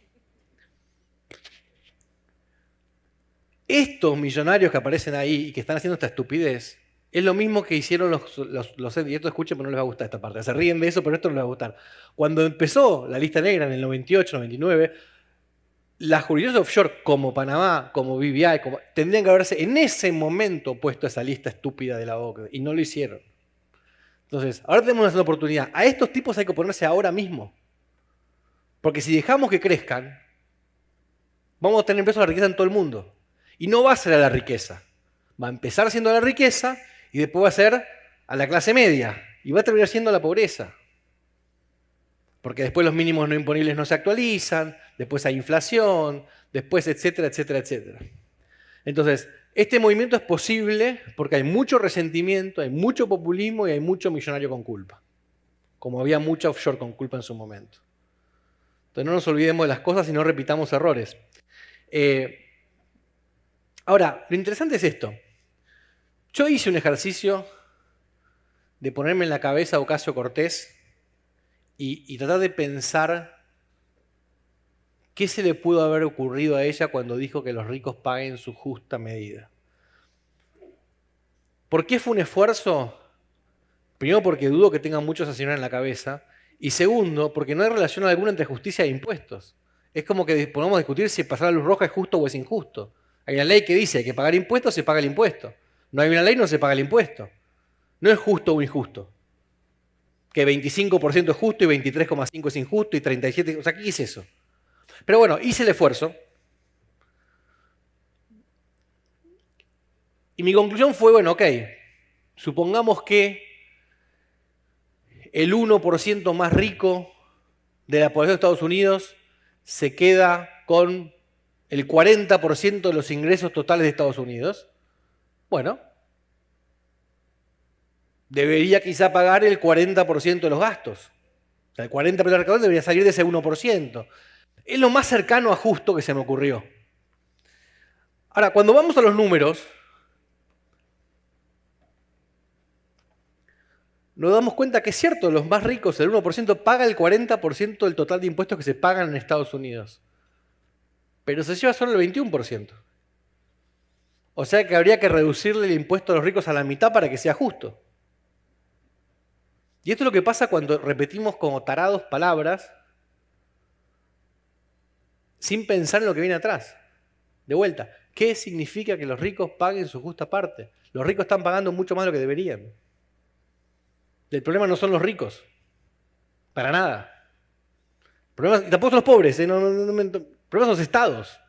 Estos millonarios que aparecen ahí y que están haciendo esta estupidez, es lo mismo que hicieron los y esto escuchen, pero no les va a gustar esta parte. Se ríen de eso, pero esto no les va a gustar. Cuando empezó la lista negra en el 98, 99, las jurisdicciones offshore como Panamá, como BVI, tendrían que haberse en ese momento puesto esa lista estúpida de la OCDE y no lo hicieron. Entonces, ahora tenemos una oportunidad. A estos tipos hay que ponerse ahora mismo. Porque si dejamos que crezcan, vamos a tener peso a la riqueza en todo el mundo. Y no va a ser a la riqueza. Va a empezar siendo la riqueza y después va a ser a la clase media. Y va a terminar siendo la pobreza. Porque después los mínimos no imponibles no se actualizan, después hay inflación, después etcétera, etcétera, etcétera. Entonces, este movimiento es posible porque hay mucho resentimiento, hay mucho populismo y hay mucho millonario con culpa. Como había mucha offshore con culpa en su momento. Entonces no nos olvidemos de las cosas y no repitamos errores. Ahora, lo interesante es esto. Yo hice un ejercicio de ponerme en la cabeza a Ocasio-Cortez y tratar de pensar qué se le pudo haber ocurrido a ella cuando dijo que los ricos paguen su justa medida. ¿Por qué fue un esfuerzo? Primero porque dudo que tenga mucho esa señora en la cabeza. Y segundo, porque no hay relación alguna entre justicia e impuestos. Es como que podemos discutir si pasar la luz roja es justo o es injusto. Hay una ley que dice que hay que pagar impuestos, se paga el impuesto. No hay una ley, no se paga el impuesto. No es justo o injusto. Que 25% es justo y 23,5% es injusto y 37%... O sea, ¿qué es eso? Pero bueno, hice el esfuerzo. Y mi conclusión fue, bueno, ok, supongamos que el 1% más rico de la población de Estados Unidos se queda con el 40% de los ingresos totales de Estados Unidos. Bueno, debería quizá pagar el 40% de los gastos. O sea, el 40% de los recaudados debería salir de ese 1%. Es lo más cercano a justo que se me ocurrió. Ahora, cuando vamos a los números, nos damos cuenta que es cierto, los más ricos, el 1%, paga el 40% del total de impuestos que se pagan en Estados Unidos. Pero se lleva solo el 21%. O sea que habría que reducirle el impuesto a los ricos a la mitad para que sea justo. Y esto es lo que pasa cuando repetimos como tarados palabras sin pensar en lo que viene atrás. De vuelta, ¿qué significa que los ricos paguen su justa parte? Los ricos están pagando mucho más de lo que deberían. El problema no son los ricos, para nada. El problema, tampoco son los pobres, el problema son los estados.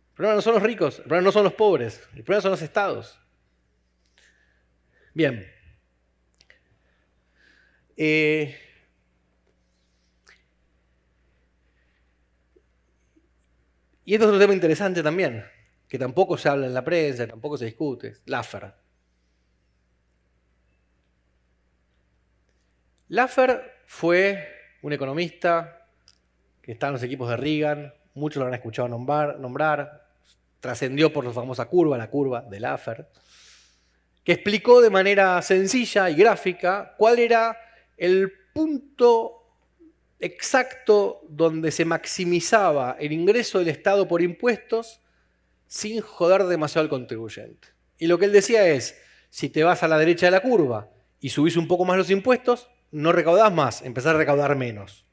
El problema no son los ricos, el problema no son los pobres, el problema son los estados. Bien. Y esto es otro tema interesante también, que tampoco se habla en la prensa, tampoco se discute, Laffer. Laffer fue un economista que está en los equipos de Reagan, muchos lo habrán escuchado nombrar, trascendió por la famosa curva, la curva de Laffer, que explicó de manera sencilla y gráfica cuál era el punto exacto donde se maximizaba el ingreso del Estado por impuestos sin joder demasiado al contribuyente. Y lo que él decía es, si te vas a la derecha de la curva y subís un poco más los impuestos, no recaudás más, empezás a recaudar menos.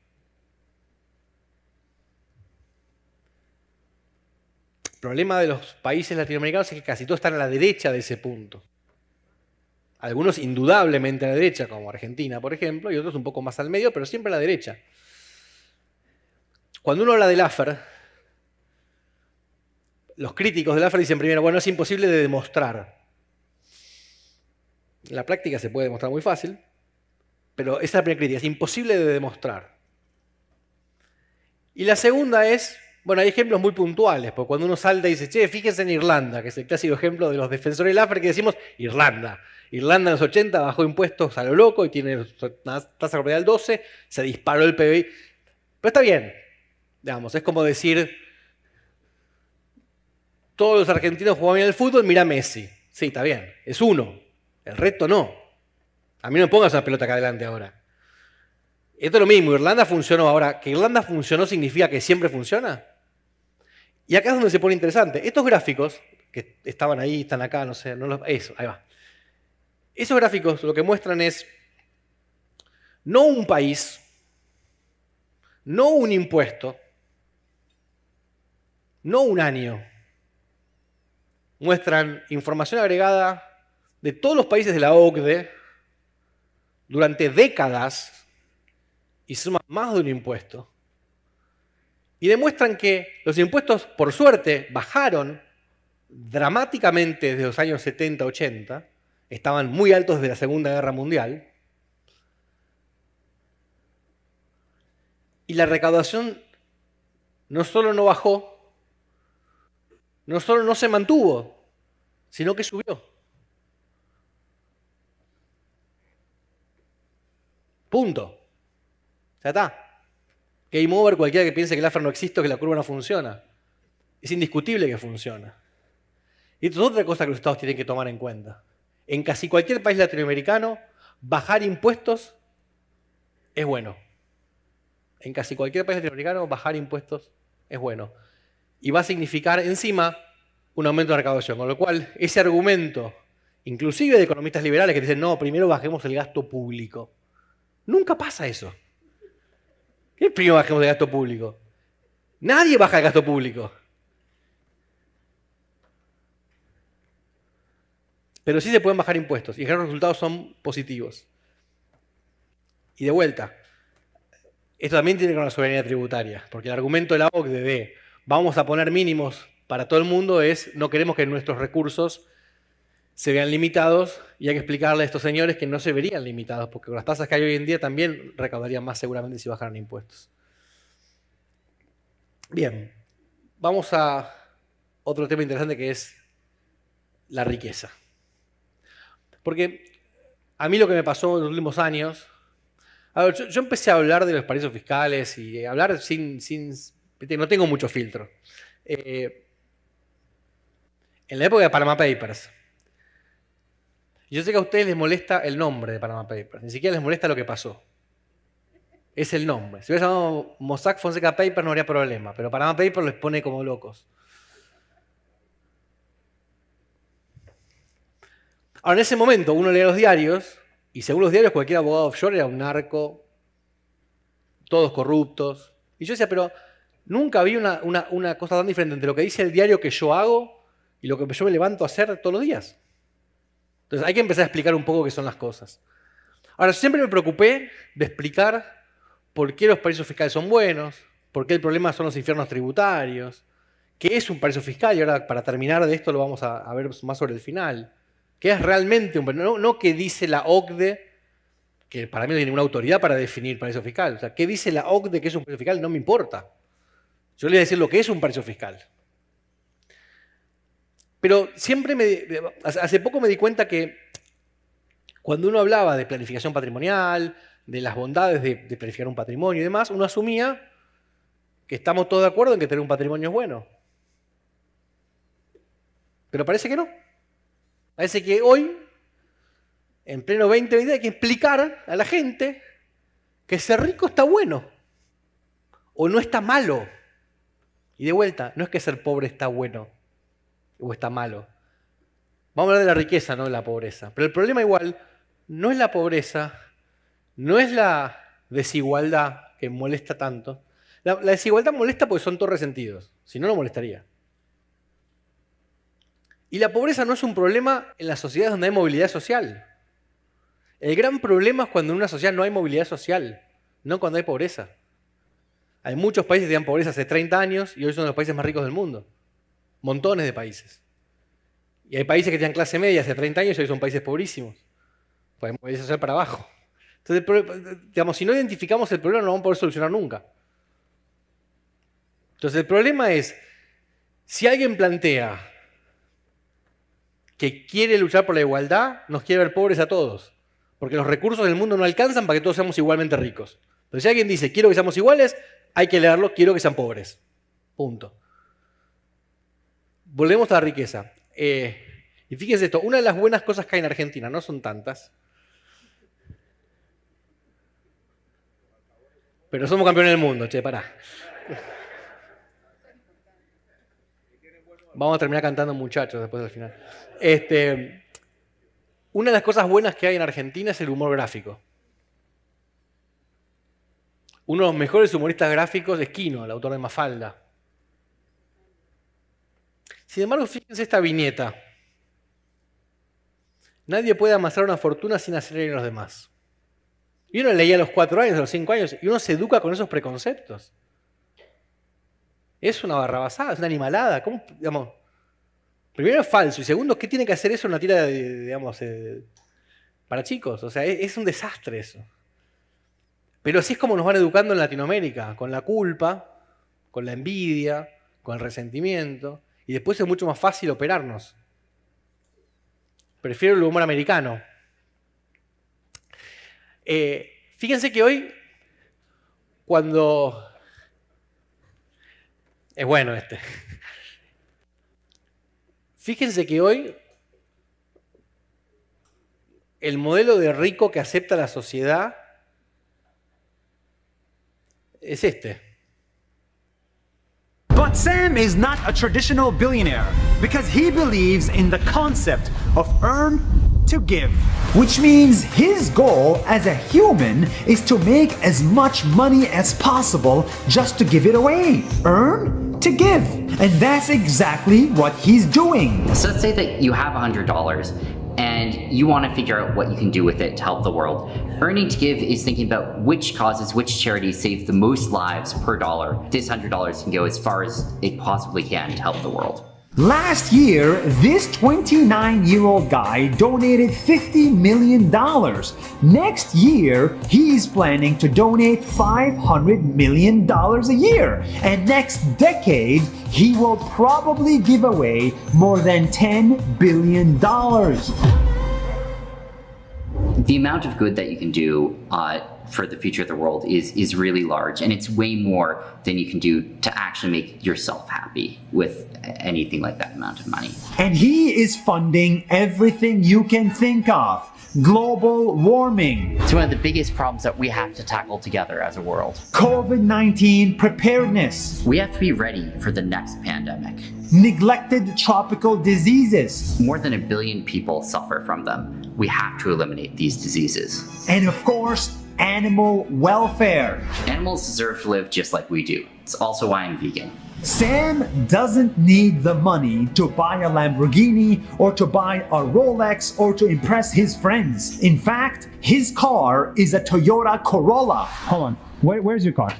El problema de los países latinoamericanos es que casi todos están a la derecha de ese punto. Algunos indudablemente a la derecha, como Argentina, por ejemplo, y otros un poco más al medio, pero siempre a la derecha. Cuando uno habla del Laffer, los críticos del Laffer dicen primero, bueno, es imposible de demostrar. En la práctica se puede demostrar muy fácil, pero esa es la primera crítica, es imposible de demostrar. Y la segunda es, bueno, hay ejemplos muy puntuales, porque cuando uno salta y dice, che, fíjense en Irlanda, que es el clásico ejemplo de los defensores del Laffer, que decimos, Irlanda en los 80 bajó impuestos a lo loco y tiene una tasa corporal del 12, se disparó el PBI. Pero está bien, digamos, es como decir, todos los argentinos juegan bien al fútbol, mira Messi. Sí, está bien, es uno, el resto no. A mí no me pongas una pelota acá adelante ahora. Esto es lo mismo, Irlanda funcionó. Ahora, ¿que Irlanda funcionó significa que siempre funciona? Y acá es donde se pone interesante. Estos gráficos, que estaban ahí, están acá, no sé, eso, ahí va. Esos gráficos lo que muestran es no un país, no un impuesto, no un año. Muestran información agregada de todos los países de la OCDE durante décadas y suman más de un impuesto. Y demuestran que los impuestos, por suerte, bajaron dramáticamente desde los años 70, 80, estaban muy altos desde la Segunda Guerra Mundial, y la recaudación no solo no bajó, no solo no se mantuvo, sino que subió. Punto. Ya está. Game over, cualquiera que piense que el Laffer no existe o que la curva no funciona. Es indiscutible que funciona. Y esto es otra cosa que los estados tienen que tomar en cuenta. En casi cualquier país latinoamericano, bajar impuestos es bueno. En casi cualquier país latinoamericano, bajar impuestos es bueno. Y va a significar encima un aumento de recaudación. Con lo cual, ese argumento, inclusive de economistas liberales que dicen, no, primero bajemos el gasto público. Nunca pasa eso. ¿Qué primero bajemos el gasto público? Nadie baja el gasto público. Pero sí se pueden bajar impuestos y los resultados son positivos. Y de vuelta, esto también tiene que ver con la soberanía tributaria, porque el argumento de la OCDE de vamos a poner mínimos para todo el mundo es no queremos que nuestros recursos se vean limitados y hay que explicarle a estos señores que no se verían limitados, porque con las tasas que hay hoy en día también recaudarían más seguramente si bajaran impuestos. Bien, vamos a otro tema interesante que es la riqueza. Porque a mí lo que me pasó en los últimos años, a ver, yo empecé a hablar de los paraísos fiscales y hablar no tengo mucho filtro. En la época de Panama Papers, yo sé que a ustedes les molesta el nombre de Panama Papers, ni siquiera les molesta lo que pasó. Es el nombre. Si hubiera llamado Mossack Fonseca Papers no habría problema, pero Panama Papers les pone como locos. Ahora, en ese momento uno leía los diarios y según los diarios cualquier abogado offshore era un narco, todos corruptos. Y yo decía, pero nunca vi una cosa tan diferente entre lo que dice el diario que yo hago y lo que yo me levanto a hacer todos los días. Entonces hay que empezar a explicar un poco qué son las cosas. Ahora, siempre me preocupé de explicar por qué los paraísos fiscales son buenos, por qué el problema son los infiernos tributarios, qué es un paraíso fiscal, y ahora para terminar de esto lo vamos a ver más sobre el final. ¿Qué es realmente un paraíso? No qué dice la OCDE, que para mí no tiene ninguna autoridad para definir paraíso fiscal. O sea, ¿qué dice la OCDE que es un paraíso fiscal? No me importa. Yo le voy a decir lo que es un paraíso fiscal. Pero hace poco me di cuenta que cuando uno hablaba de planificación patrimonial, de las bondades de planificar un patrimonio y demás, uno asumía que estamos todos de acuerdo en que tener un patrimonio es bueno. Pero parece que no. Parece que hoy, en pleno 2020, hay que explicar a la gente que ser rico está bueno o no está malo. Y de vuelta, no es que ser pobre está bueno o está malo. Vamos a hablar de la riqueza, no de la pobreza. Pero el problema igual no es la pobreza, no es la desigualdad que molesta tanto. La desigualdad molesta porque son todos resentidos, si no, no molestaría. Y la pobreza no es un problema en las sociedades donde hay movilidad social. El gran problema es cuando en una sociedad no hay movilidad social, no cuando hay pobreza. Hay muchos países que tenían pobreza hace 30 años y hoy son los países más ricos del mundo. Montones de países. Y hay países que tenían clase media hace 30 años y hoy son países pobrísimos. Pues hay movilidad social para abajo. Entonces, digamos, si no identificamos el problema no lo vamos a poder solucionar nunca. Entonces el problema es, si alguien plantea que quiere luchar por la igualdad, nos quiere ver pobres a todos. Porque los recursos del mundo no alcanzan para que todos seamos igualmente ricos. Entonces si alguien dice, quiero que seamos iguales, hay que leerlo, quiero que sean pobres. Punto. Volvemos a la riqueza. Y fíjense esto, una de las buenas cosas que hay en Argentina, no son tantas, pero somos campeones del mundo, che, pará. Vamos a terminar cantando muchachos después del final. Una de las cosas buenas que hay en Argentina es el humor gráfico. Uno de los mejores humoristas gráficos es Quino, el autor de Mafalda. Sin embargo, fíjense esta viñeta. Nadie puede amasar una fortuna sin hacer reír a los demás. Y uno leía a los 4 años, a los 5 años, y uno se educa con esos preconceptos. Es una barrabasada, es una animalada. ¿Cómo, digamos? Primero es falso, y segundo, ¿qué tiene que hacer eso en una tira para chicos? O sea, es un desastre eso. Pero así es como nos van educando en Latinoamérica, con la culpa, con la envidia, con el resentimiento, y después es mucho más fácil operarnos. Prefiero el humor americano. Fíjense que hoy, cuando... Es bueno este. Fíjense que hoy el modelo de rico que acepta la sociedad es este. But Sam is not a traditional billionaire because he believes in the concept of earn to give, which means his goal as a human is to make as much money as possible just to give it away. Earn to give. And that's exactly what he's doing. So let's say that you have $100 and you want to figure out what you can do with it to help the world. Earning to give is thinking about which causes, which charities save the most lives per dollar. This $100 can go as far as it possibly can to help the world. Last year, this 29-year-old guy donated $50 million. Next year, he's planning to donate $500 million a year. And next decade, he will probably give away more than $10 billion. The amount of good that you can do for the future of the world is really large, and it's way more than you can do to actually make yourself happy with anything like that amount of money. And he is funding everything you can think of. Global warming. It's one of the biggest problems that we have to tackle together as a world. COVID-19 preparedness. We have to be ready for the next pandemic. Neglected tropical diseases. More than 1 billion people suffer from them. We have to eliminate these diseases. And of course, animal welfare. Animals deserve to live just like we do. It's also why I'm vegan. Sam doesn't need the money to buy a Lamborghini or to buy a Rolex or to impress his friends. In fact, his car is a Toyota Corolla. Hold on, where's your car?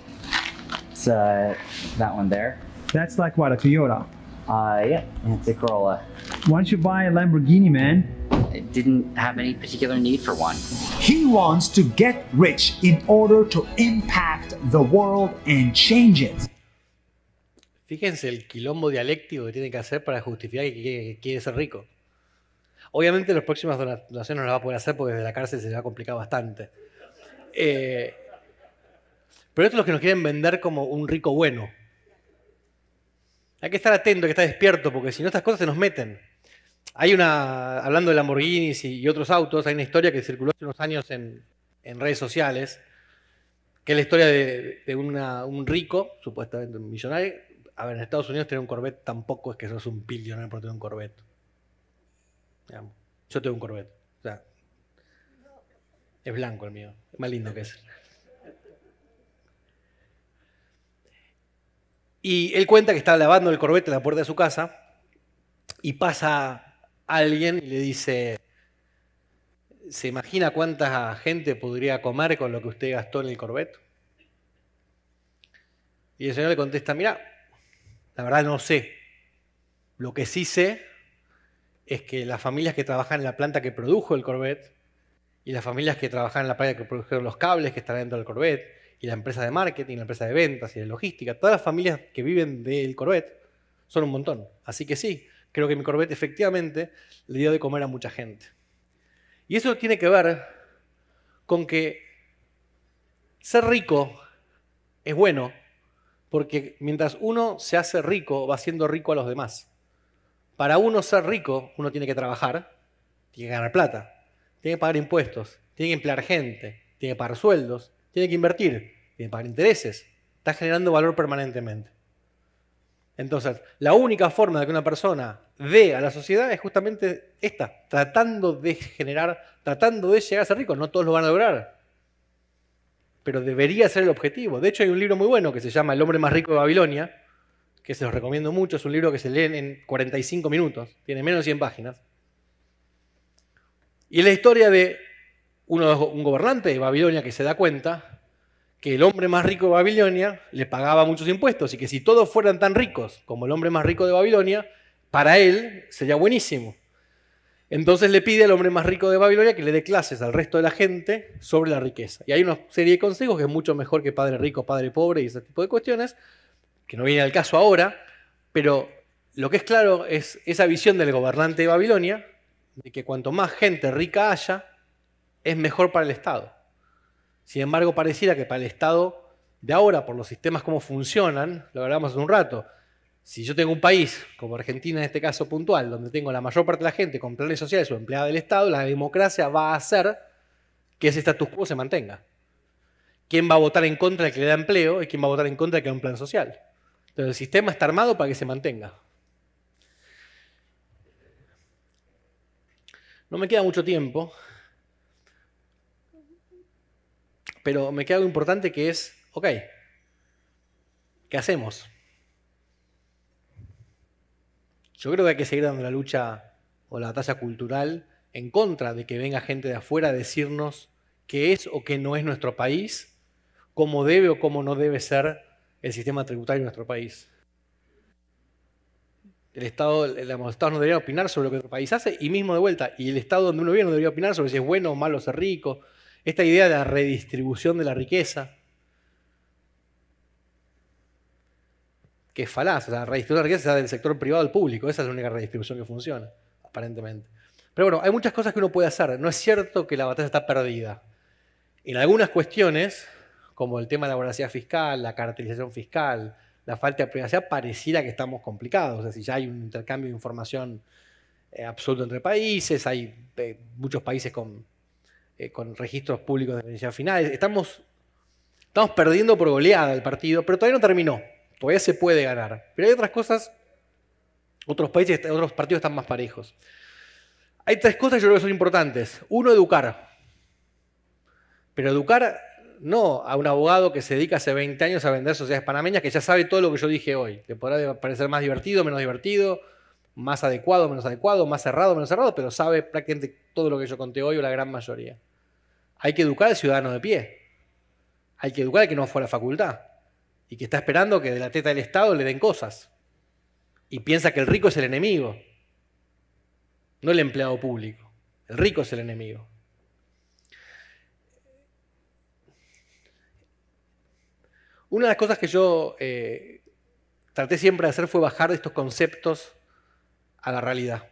It's that one there. That's like what, a Toyota? Yeah, it's a Corolla. Why don't you buy a Lamborghini, man? I didn't have any particular need for one. He wants to get rich in order to impact the world and change it. Fíjense el quilombo dialéctico que tiene que hacer para justificar que quiere ser rico. Obviamente las próximas donaciones no las va a poder hacer porque desde la cárcel se le va a complicar bastante. Pero esto es lo que nos quieren vender como un rico bueno. Hay que estar atento, hay que estar despierto, porque si no estas cosas se nos meten. Hay hablando de Lamborghinis y otros autos, hay una historia que circuló hace unos años en redes sociales, que es la historia de un rico, supuestamente un millonario. A ver, en Estados Unidos tener un Corvette tampoco es que sos un billionario por tener un Corvette. Digamos, yo tengo un Corvette. O sea, es blanco el mío. Es más lindo que ese. Y él cuenta que está lavando el Corvette en la puerta de su casa y pasa alguien y le dice, ¿se imagina cuánta gente podría comer con lo que usted gastó en el Corvette? Y el señor le contesta, mira, la verdad no sé. Lo que sí sé es que las familias que trabajan en la planta que produjo el Corvette y las familias que trabajan en la planta que produjeron los cables que están dentro del Corvette y la empresa de marketing, la empresa de ventas y de logística, todas las familias que viven del Corvette son un montón. Así que sí, creo que mi Corvette efectivamente le dio de comer a mucha gente. Y eso tiene que ver con que ser rico es bueno, porque mientras uno se hace rico, va siendo rico a los demás. Para uno ser rico, uno tiene que trabajar, tiene que ganar plata, tiene que pagar impuestos, tiene que emplear gente, tiene que pagar sueldos, tiene que invertir, tiene que pagar intereses. Está generando valor permanentemente. Entonces, la única forma de que una persona dé a la sociedad es justamente esta, tratando de llegar a ser rico. No todos lo van a lograr, pero debería ser el objetivo. De hecho, hay un libro muy bueno que se llama El hombre más rico de Babilonia, que se los recomiendo mucho. Es un libro que se lee en 45 minutos, tiene menos de 100 páginas. Y es la historia de un gobernante de Babilonia que se da cuenta que el hombre más rico de Babilonia le pagaba muchos impuestos y que si todos fueran tan ricos como el hombre más rico de Babilonia, para él sería buenísimo. Entonces le pide al hombre más rico de Babilonia que le dé clases al resto de la gente sobre la riqueza. Y hay una serie de consejos que es mucho mejor que padre rico, padre pobre y ese tipo de cuestiones, que no viene al caso ahora, pero lo que es claro es esa visión del gobernante de Babilonia, de que cuanto más gente rica haya, es mejor para el Estado. Sin embargo, pareciera que para el Estado de ahora, por los sistemas como funcionan, lo hablamos hace un rato, si yo tengo un país, como Argentina en este caso puntual, donde tengo la mayor parte de la gente con planes sociales o empleada del Estado, la democracia va a hacer que ese status quo se mantenga. ¿Quién va a votar en contra de que le da empleo y quién va a votar en contra de que haya un plan social? Entonces el sistema está armado para que se mantenga. No me queda mucho tiempo, pero me queda algo importante que es, ok, ¿qué hacemos? Yo creo que hay que seguir dando la lucha o la batalla cultural en contra de que venga gente de afuera a decirnos qué es o qué no es nuestro país, cómo debe o cómo no debe ser el sistema tributario de nuestro país. Los estados no deberían opinar sobre lo que otro país hace y mismo de vuelta, y el estado donde uno vive no debería opinar sobre si es bueno o malo ser rico. Esta idea de la redistribución de la riqueza, que es falaz, la redistribución de la riqueza es del sector privado al público, esa es la única redistribución que funciona, aparentemente. Pero bueno, hay muchas cosas que uno puede hacer, no es cierto que la batalla está perdida. En algunas cuestiones, como el tema de la voracidad fiscal, la cartelización fiscal, la falta de privacidad, pareciera que estamos complicados. Es decir, ya hay un intercambio de información absoluto entre países, hay muchos países con registros públicos de beneficiarios finales. Estamos perdiendo por goleada el partido, pero todavía no terminó. Todavía se puede ganar. Pero hay otras cosas, otros países, otros partidos están más parejos. Hay tres cosas que yo creo que son importantes. Uno, educar. Pero educar no a un abogado que se dedica hace 20 años a vender sociedades panameñas que ya sabe todo lo que yo dije hoy. Que podrá parecer más divertido, menos divertido, más adecuado, menos adecuado, más cerrado, menos cerrado, pero sabe prácticamente todo lo que yo conté hoy o la gran mayoría. Hay que educar al ciudadano de pie. Hay que educar al que no fue a la facultad y que está esperando que de la teta del Estado le den cosas. Y piensa que el rico es el enemigo, no el empleado público. El rico es el enemigo. Una de las cosas que yo traté siempre de hacer fue bajar estos conceptos a la realidad.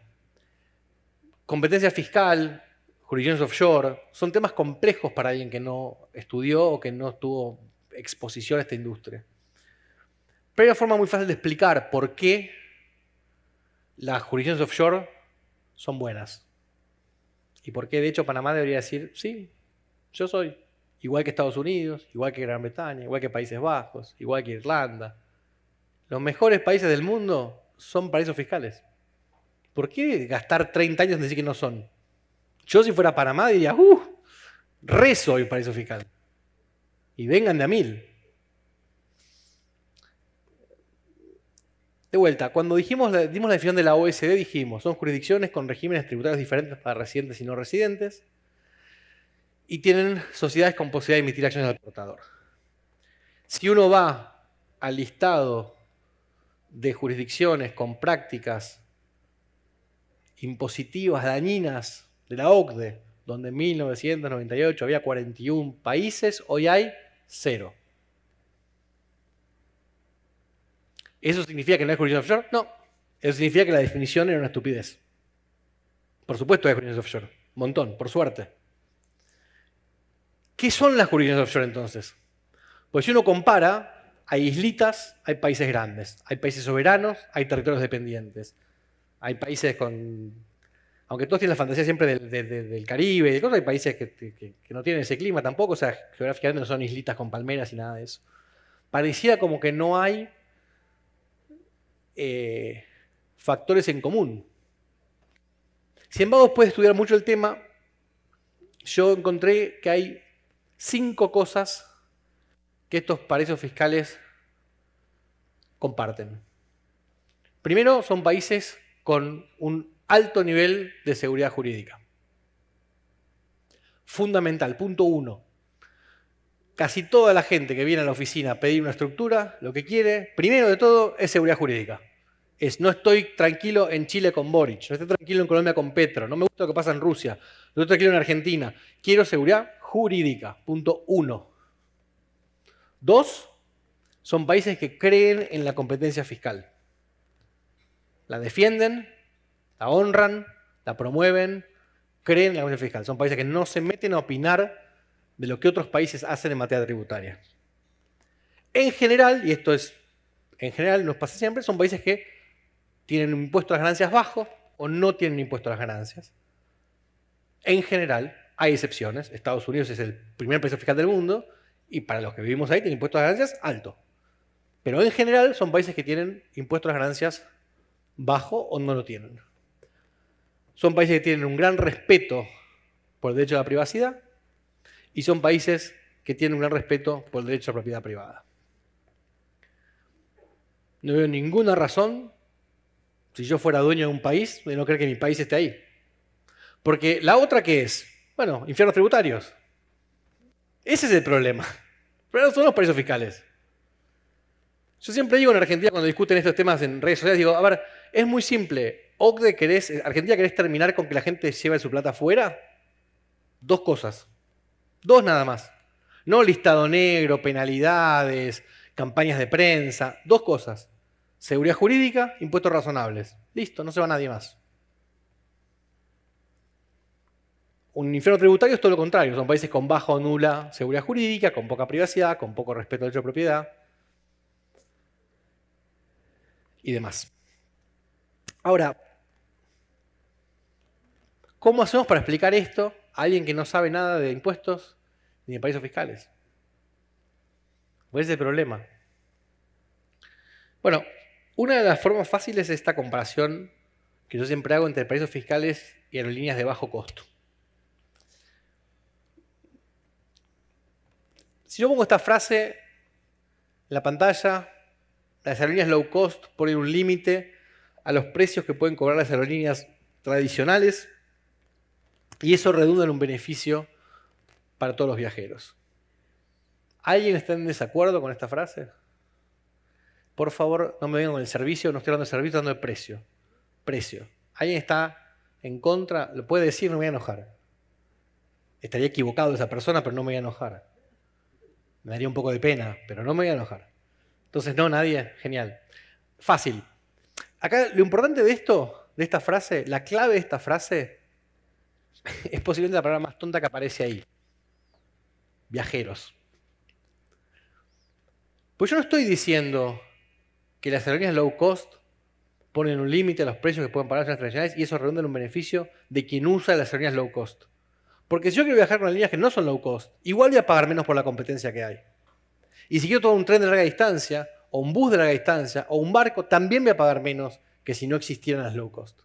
Competencia fiscal, jurisdicciones offshore, son temas complejos para alguien que no estudió o que no tuvo exposición a esta industria. Pero hay una forma muy fácil de explicar por qué las jurisdicciones offshore son buenas. Y por qué, de hecho, Panamá debería decir, sí, yo soy igual que Estados Unidos, igual que Gran Bretaña, igual que Países Bajos, igual que Irlanda. Los mejores países del mundo son paraísos fiscales. ¿Por qué gastar 30 años en decir que no son? Yo si fuera Panamá diría, rezo el paraíso fiscal. Y vengan de a 1000. De vuelta, cuando dimos la definición de la OECD, dijimos, son jurisdicciones con regímenes tributarios diferentes para residentes y no residentes, y tienen sociedades con posibilidad de emitir acciones al portador. Si uno va al listado de jurisdicciones con prácticas impositivas dañinas de la OCDE, donde en 1998 había 41 países, hoy hay 0. ¿Eso significa que no hay jurisdicción offshore? No. Eso significa que la definición era una estupidez. Por supuesto hay jurisdicciones offshore. Un montón, por suerte. ¿Qué son las jurisdicciones offshore entonces? Pues si uno compara, hay islitas, hay países grandes, hay países soberanos, hay territorios dependientes. Hay países con... Aunque todos tienen la fantasía siempre del Caribe, de cosas, hay países que no tienen ese clima tampoco, o sea, geográficamente no son islitas con palmeras y nada de eso. Pareciera como que no hay factores en común. Sin embargo, después de estudiar mucho el tema, yo encontré que hay 5 cosas que estos paraísos fiscales comparten. Primero, son países con un alto nivel de seguridad jurídica. Fundamental, punto 1. Casi toda la gente que viene a la oficina a pedir una estructura, lo que quiere, primero de todo, es seguridad jurídica. No estoy tranquilo en Chile con Boric, no estoy tranquilo en Colombia con Petro, no me gusta lo que pasa en Rusia, no estoy tranquilo en Argentina. Quiero seguridad jurídica, punto 1. 2, son países que creen en la competencia fiscal. La defienden, la honran, la promueven, creen en la competencia fiscal. Son países que no se meten a opinar de lo que otros países hacen en materia tributaria. En general, y esto es, en general nos pasa siempre, son países que tienen un impuesto a las ganancias bajo o no tienen impuesto a las ganancias. En general, hay excepciones. Estados Unidos es el primer país fiscal del mundo y para los que vivimos ahí tienen impuesto a las ganancias alto. Pero en general son países que tienen impuesto a las ganancias bajo o no lo tienen. Son países que tienen un gran respeto por el derecho a la privacidad y son países que tienen un gran respeto por el derecho a la propiedad privada. No veo ninguna razón, si yo fuera dueño de un país, de no creer que mi país esté ahí. Porque la otra, ¿qué es? Bueno, infiernos tributarios. Ese es el problema. Pero no son los paraísos fiscales. Yo siempre digo en Argentina, cuando discuten estos temas en redes sociales, digo, a ver, es muy simple. Argentina, ¿querés terminar con que la gente lleve su plata afuera? 2 cosas. 2 nada más. No listado negro, penalidades, campañas de prensa. 2 cosas. Seguridad jurídica, impuestos razonables. Listo, no se va nadie más. Un infierno tributario es todo lo contrario. Son países con baja o nula seguridad jurídica, con poca privacidad, con poco respeto al derecho de propiedad y demás. Ahora, ¿cómo hacemos para explicar esto a alguien que no sabe nada de impuestos ni de paraísos fiscales? ¿Cuál es el problema? Bueno, una de las formas fáciles es esta comparación que yo siempre hago entre paraísos fiscales y aerolíneas de bajo costo. Si yo pongo esta frase en la pantalla, las aerolíneas low cost ponen un límite a los precios que pueden cobrar las aerolíneas tradicionales y eso redunda en un beneficio para todos los viajeros. ¿Alguien está en desacuerdo con esta frase? Por favor, no me vengan con el servicio, no estoy hablando de servicio, estoy hablando de precio. Precio. ¿Alguien está en contra? Lo puede decir, no me voy a enojar. Estaría equivocado esa persona, pero no me voy a enojar. Me daría un poco de pena, pero no me voy a enojar. Entonces, no, nadie. Genial. Fácil. Acá lo importante de esta frase, la clave de esta frase, es posiblemente la palabra más tonta que aparece ahí. Viajeros. Pues yo no estoy diciendo que las aerolíneas low cost ponen un límite a los precios que pueden pagar las aerolíneas tradicionales y eso redunda en un beneficio de quien usa las aerolíneas low cost. Porque si yo quiero viajar con las líneas que no son low cost, igual voy a pagar menos por la competencia que hay. Y si quiero tomar un tren de larga distancia, o un bus de larga distancia, o un barco, también voy a pagar menos que si no existieran las low cost.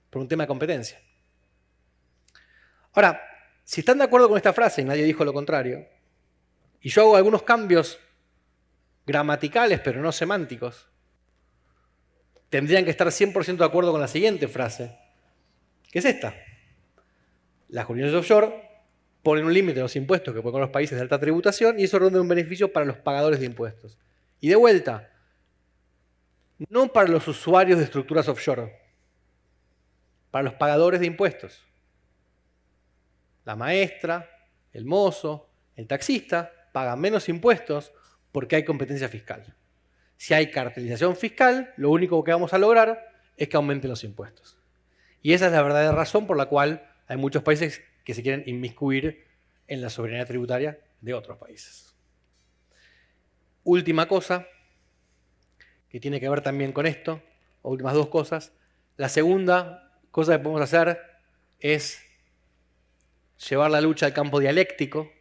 Por un tema de competencia. Ahora, si están de acuerdo con esta frase, y nadie dijo lo contrario, y yo hago algunos cambios gramaticales, pero no semánticos, tendrían que estar 100% de acuerdo con la siguiente frase, que es esta. Las jurisdicciones offshore ponen un límite a los impuestos que ponen los países de alta tributación y eso ronda un beneficio para los pagadores de impuestos. Y de vuelta, no para los usuarios de estructuras offshore, para los pagadores de impuestos. La maestra, el mozo, el taxista pagan menos impuestos porque hay competencia fiscal. Si hay cartelización fiscal, lo único que vamos a lograr es que aumenten los impuestos. Y esa es la verdadera razón por la cual hay muchos países que se quieren inmiscuir en la soberanía tributaria de otros países. Última cosa, que tiene que ver también con esto, o últimas dos cosas. La segunda cosa que podemos hacer es llevar la lucha al campo dialéctico.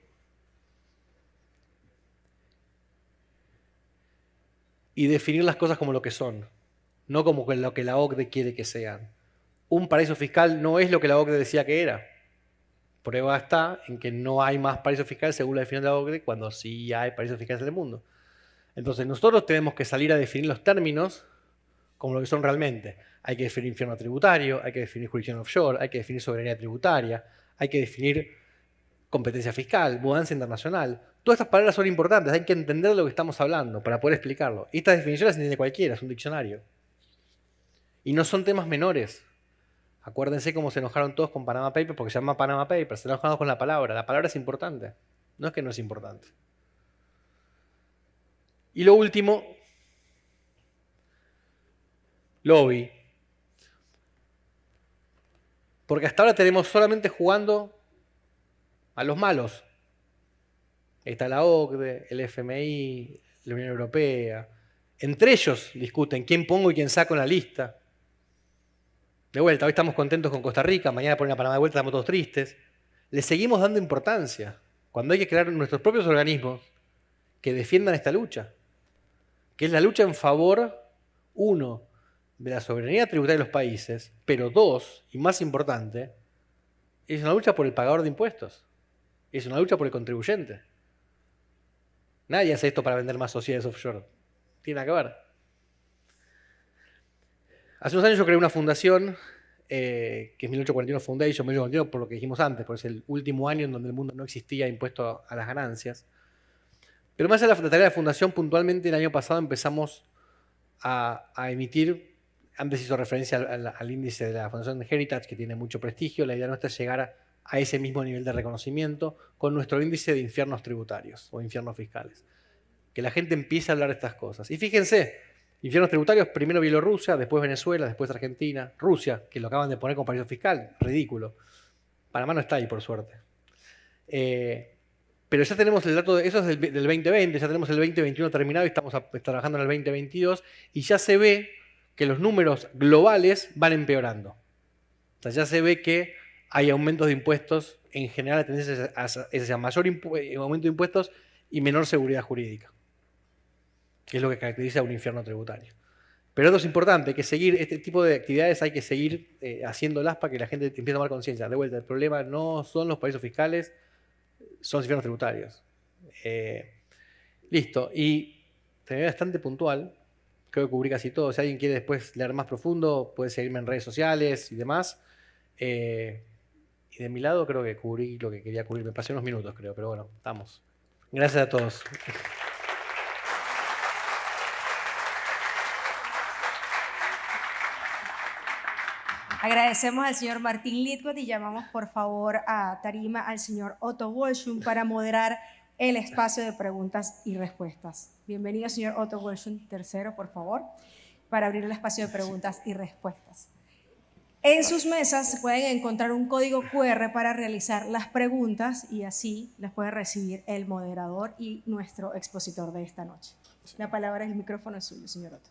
Y definir las cosas como lo que son, no como lo que la OCDE quiere que sean. Un paraíso fiscal no es lo que la OCDE decía que era. Prueba está en que no hay más paraísos fiscales según la definición de la OCDE cuando sí hay paraísos fiscales en el mundo. Entonces nosotros tenemos que salir a definir los términos como lo que son realmente. Hay que definir infierno tributario, hay que definir jurisdicción offshore, hay que definir soberanía tributaria, hay que definir competencia fiscal, mudanza internacional. Todas estas palabras son importantes, hay que entender de lo que estamos hablando para poder explicarlo. Y estas definiciones las entiende cualquiera, es un diccionario. Y no son temas menores. Acuérdense cómo se enojaron todos con Panama Papers porque se llama Panama Papers, se enojaron con la palabra. La palabra es importante, no es que no es importante. Y lo último, lobby. Porque hasta ahora tenemos solamente jugando a los malos. Está la OCDE, el FMI, la Unión Europea. Entre ellos discuten quién pongo y quién saco en la lista. De vuelta, hoy estamos contentos con Costa Rica, mañana ponen a Panamá de vuelta, estamos todos tristes. Le seguimos dando importancia cuando hay que crear nuestros propios organismos que defiendan esta lucha. Que es la lucha en favor, uno, de la soberanía tributaria de los países, pero dos, y más importante, es una lucha por el pagador de impuestos. Es una lucha por el contribuyente. Nadie hace esto para vender más sociedades offshore. Tiene nada que ver. Hace unos años yo creé una fundación, que es 1841 Foundation, 1841 por lo que dijimos antes, porque es el último año en donde el mundo no existía impuesto a las ganancias. Pero más allá de la tarea de la fundación, puntualmente el año pasado empezamos a emitir, antes hizo referencia al índice de la Fundación Heritage, que tiene mucho prestigio. La idea nuestra es llegar a ese mismo nivel de reconocimiento con nuestro índice de infiernos tributarios o infiernos fiscales. Que la gente empiece a hablar de estas cosas. Y fíjense, infiernos tributarios, primero Bielorrusia, después Venezuela, después Argentina, Rusia, que lo acaban de poner como paraíso fiscal, ridículo. Panamá no está ahí, por suerte. Pero ya tenemos el dato, eso es del 2020, ya tenemos el 2021 terminado y estamos trabajando en el 2022 y ya se ve que los números globales van empeorando. O sea, ya se ve que hay aumentos de impuestos, en general la tendencia es hacia mayor aumento de impuestos y menor seguridad jurídica, que es lo que caracteriza a un infierno tributario. Pero esto es importante, hay que seguir, este tipo de actividades hay que seguir haciéndolas para que la gente empiece a tomar conciencia. De vuelta, el problema no son los paraísos fiscales, son los infiernos tributarios. Listo, y terminé bastante puntual, creo que cubrí casi todo. Si alguien quiere después leer más profundo, puede seguirme en redes sociales y demás. Y de mi lado creo que cubrí lo que quería cubrir. Me pasé unos minutos, creo, pero bueno, estamos. Gracias a todos. Agradecemos al señor Martín Lidgott y llamamos por favor a tarima al señor Otto Wollschun para moderar el espacio de preguntas y respuestas. Bienvenido, señor Otto Wollschun, tercero, por favor, para abrir el espacio de preguntas y respuestas. En sus mesas pueden encontrar un código QR para realizar las preguntas y así las puede recibir el moderador y nuestro expositor de esta noche. La palabra, el micrófono es suyo, señor Otto.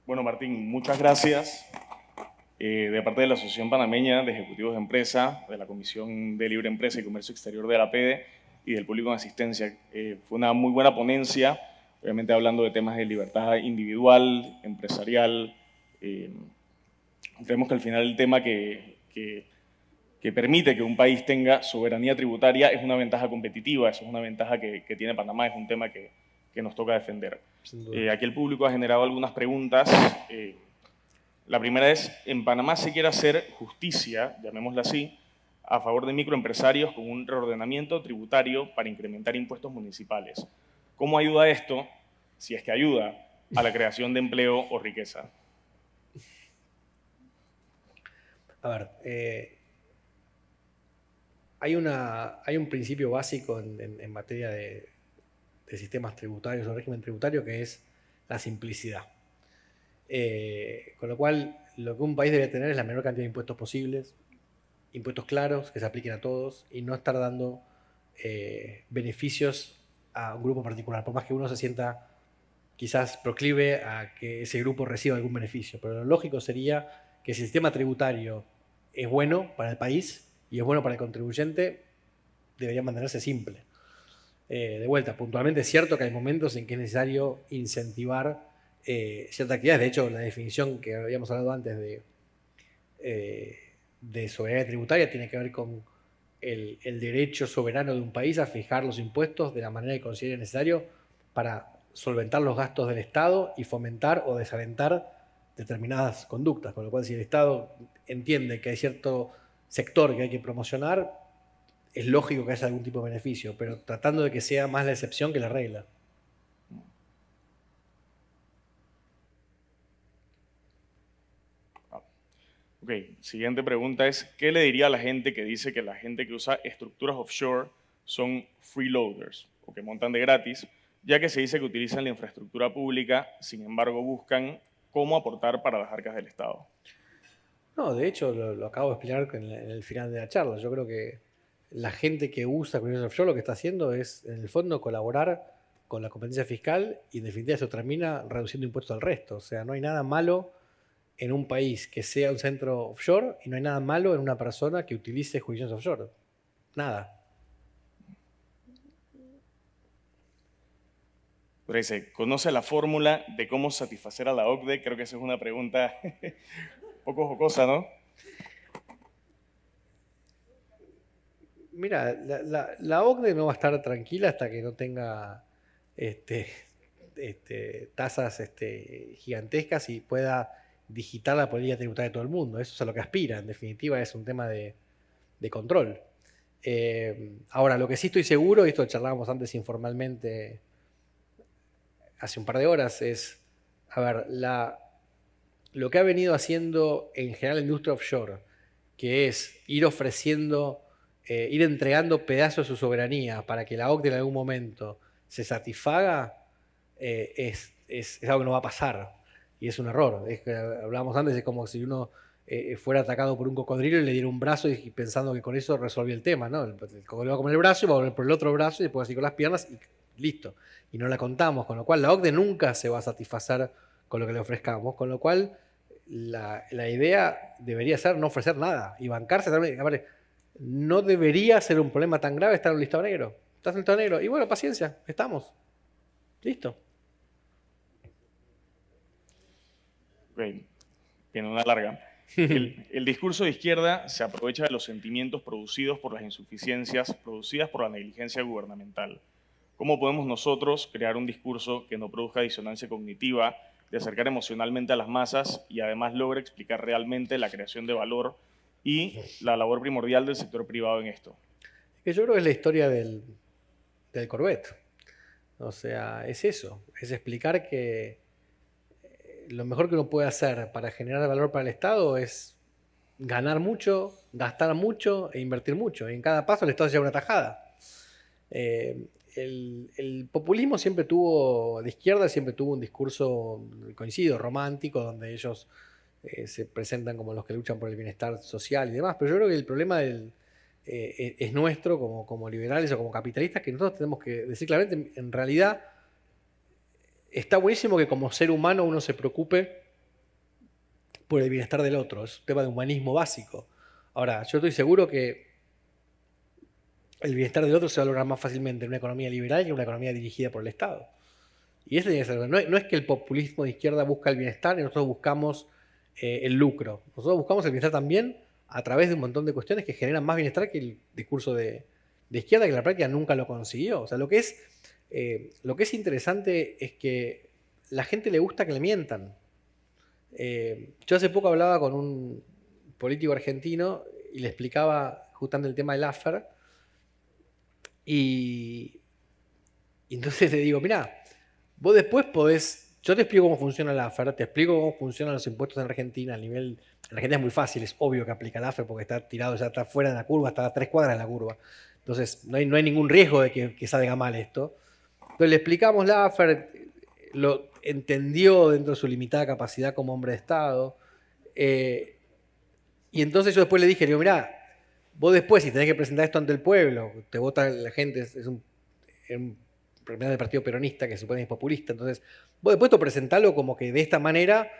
Bueno, Martín, muchas gracias. de parte de la Asociación Panameña de Ejecutivos de Empresa, de la Comisión de Libre Empresa y Comercio Exterior de la PEDE y del público en asistencia. Fue una muy buena ponencia, obviamente hablando de temas de libertad individual, empresarial. Creemos que al final el tema que permite que un país tenga soberanía tributaria es una ventaja competitiva, eso es una ventaja que tiene Panamá, es un tema que nos toca defender. Aquí el público ha generado algunas preguntas. La primera es, en Panamá se quiere hacer justicia, llamémosla así, a favor de microempresarios con un reordenamiento tributario para incrementar impuestos municipales. ¿Cómo ayuda esto, si es que ayuda, a la creación de empleo o riqueza? A ver, hay un principio básico en materia de sistemas tributarios o régimen tributario que es la simplicidad. Con lo cual, lo que un país debe tener es la menor cantidad de impuestos posibles, impuestos claros que se apliquen a todos y no estar dando beneficios a un grupo particular, por más que uno se sienta quizás proclive a que ese grupo reciba algún beneficio. Pero lo lógico sería que si el sistema tributario es bueno para el país y es bueno para el contribuyente, debería mantenerse simple. De vuelta, puntualmente es cierto que hay momentos en que es necesario incentivar ciertas actividades. De hecho, la definición que habíamos hablado antes de soberanía tributaria tiene que ver con el derecho soberano de un país a fijar los impuestos de la manera que considere necesario para solventar los gastos del Estado y fomentar o desalentar determinadas conductas. Con lo cual, si el Estado entiende que hay cierto sector que hay que promocionar, es lógico que haya algún tipo de beneficio, pero tratando de que sea más la excepción que la regla. Ok, siguiente pregunta es, ¿qué le diría a la gente que dice que la gente que usa estructuras offshore son freeloaders o que montan de gratis, ya que se dice que utilizan la infraestructura pública, sin embargo buscan cómo aportar para las arcas del Estado? No, de hecho lo acabo de explicar en el final de la charla. Yo creo que la gente que usa Corporaciones Offshore lo que está haciendo es, en el fondo, colaborar con la competencia fiscal y en definitiva eso termina reduciendo impuestos al resto. O sea, no hay nada malo en un país que sea un centro offshore y no hay nada malo en una persona que utilice jurisdicciones offshore. Nada. Pero dice, ¿conoce la fórmula de cómo satisfacer a la OCDE? Creo que esa es una pregunta un poco jocosa, ¿no? Mira, la OCDE no va a estar tranquila hasta que no tenga tasas gigantescas y pueda digitar la política tributaria de todo el mundo. Eso es a lo que aspira. En definitiva, es un tema de control. Ahora, lo que sí estoy seguro, y esto charlábamos antes informalmente hace un par de horas, es, a ver, lo que ha venido haciendo en general la industria offshore, que es ir ofreciendo, ir entregando pedazos de su soberanía para que la OCDE en algún momento se satisfaga, es algo que no va a pasar. Y es un error. Es que hablábamos antes, es como si uno fuera atacado por un cocodrilo y le diera un brazo y pensando que con eso resolvía el tema, ¿no? El cocodrilo va a comer el brazo y va a volver por el otro brazo y después así con las piernas y listo. Y no la contamos, con lo cual la OCDE nunca se va a satisfacer con lo que le ofrezcamos, con lo cual la idea debería ser no ofrecer nada y bancarse también. A ver, no debería ser un problema tan grave estar en un listado negro. Estás en un listado negro y bueno, paciencia, estamos. Listo. Ok, tiene una larga. El discurso de izquierda se aprovecha de los sentimientos producidos por las insuficiencias producidas por la negligencia gubernamental. ¿Cómo podemos nosotros crear un discurso que no produzca disonancia cognitiva, de acercar emocionalmente a las masas y además logre explicar realmente la creación de valor y la labor primordial del sector privado en esto? Que yo creo que es la historia del Corvette. O sea, es eso, es explicar que lo mejor que uno puede hacer para generar valor para el Estado es ganar mucho, gastar mucho e invertir mucho. Y en cada paso el Estado se lleva una tajada. El populismo siempre tuvo, de izquierda siempre tuvo un discurso, coincido, romántico, donde ellos se presentan como los que luchan por el bienestar social y demás. Pero yo creo que el problema es nuestro como liberales o como capitalistas, que nosotros tenemos que decir claramente, en realidad está buenísimo que como ser humano uno se preocupe por el bienestar del otro. Es un tema de humanismo básico. Ahora, yo estoy seguro que el bienestar del otro se va a lograr más fácilmente en una economía liberal que en una economía dirigida por el Estado. Y eso tiene que ser. No es que el populismo de izquierda busca el bienestar y nosotros buscamos el lucro. Nosotros buscamos el bienestar también a través de un montón de cuestiones que generan más bienestar que el discurso de izquierda, que en la práctica nunca lo consiguió. O sea, lo que es interesante es que a la gente le gusta que le mientan. Yo hace poco hablaba con un político argentino y le explicaba justamente el tema del AFER. Y entonces le digo, mirá, vos después yo te explico cómo funciona el AFER, te explico cómo funcionan los impuestos en Argentina. En Argentina es muy fácil, es obvio que aplica el AFER porque está tirado, ya está fuera de la curva, está a 3 cuadras de la curva. Entonces no hay ningún riesgo de que salga mal esto. Entonces le explicamos la AFER, lo entendió dentro de su limitada capacidad como hombre de Estado. Y entonces yo después le dije, digo, mirá, vos después si tenés que presentar esto ante el pueblo, te vota la gente, es un del partido peronista que se supone es populista, entonces vos después te presentalo como que de esta manera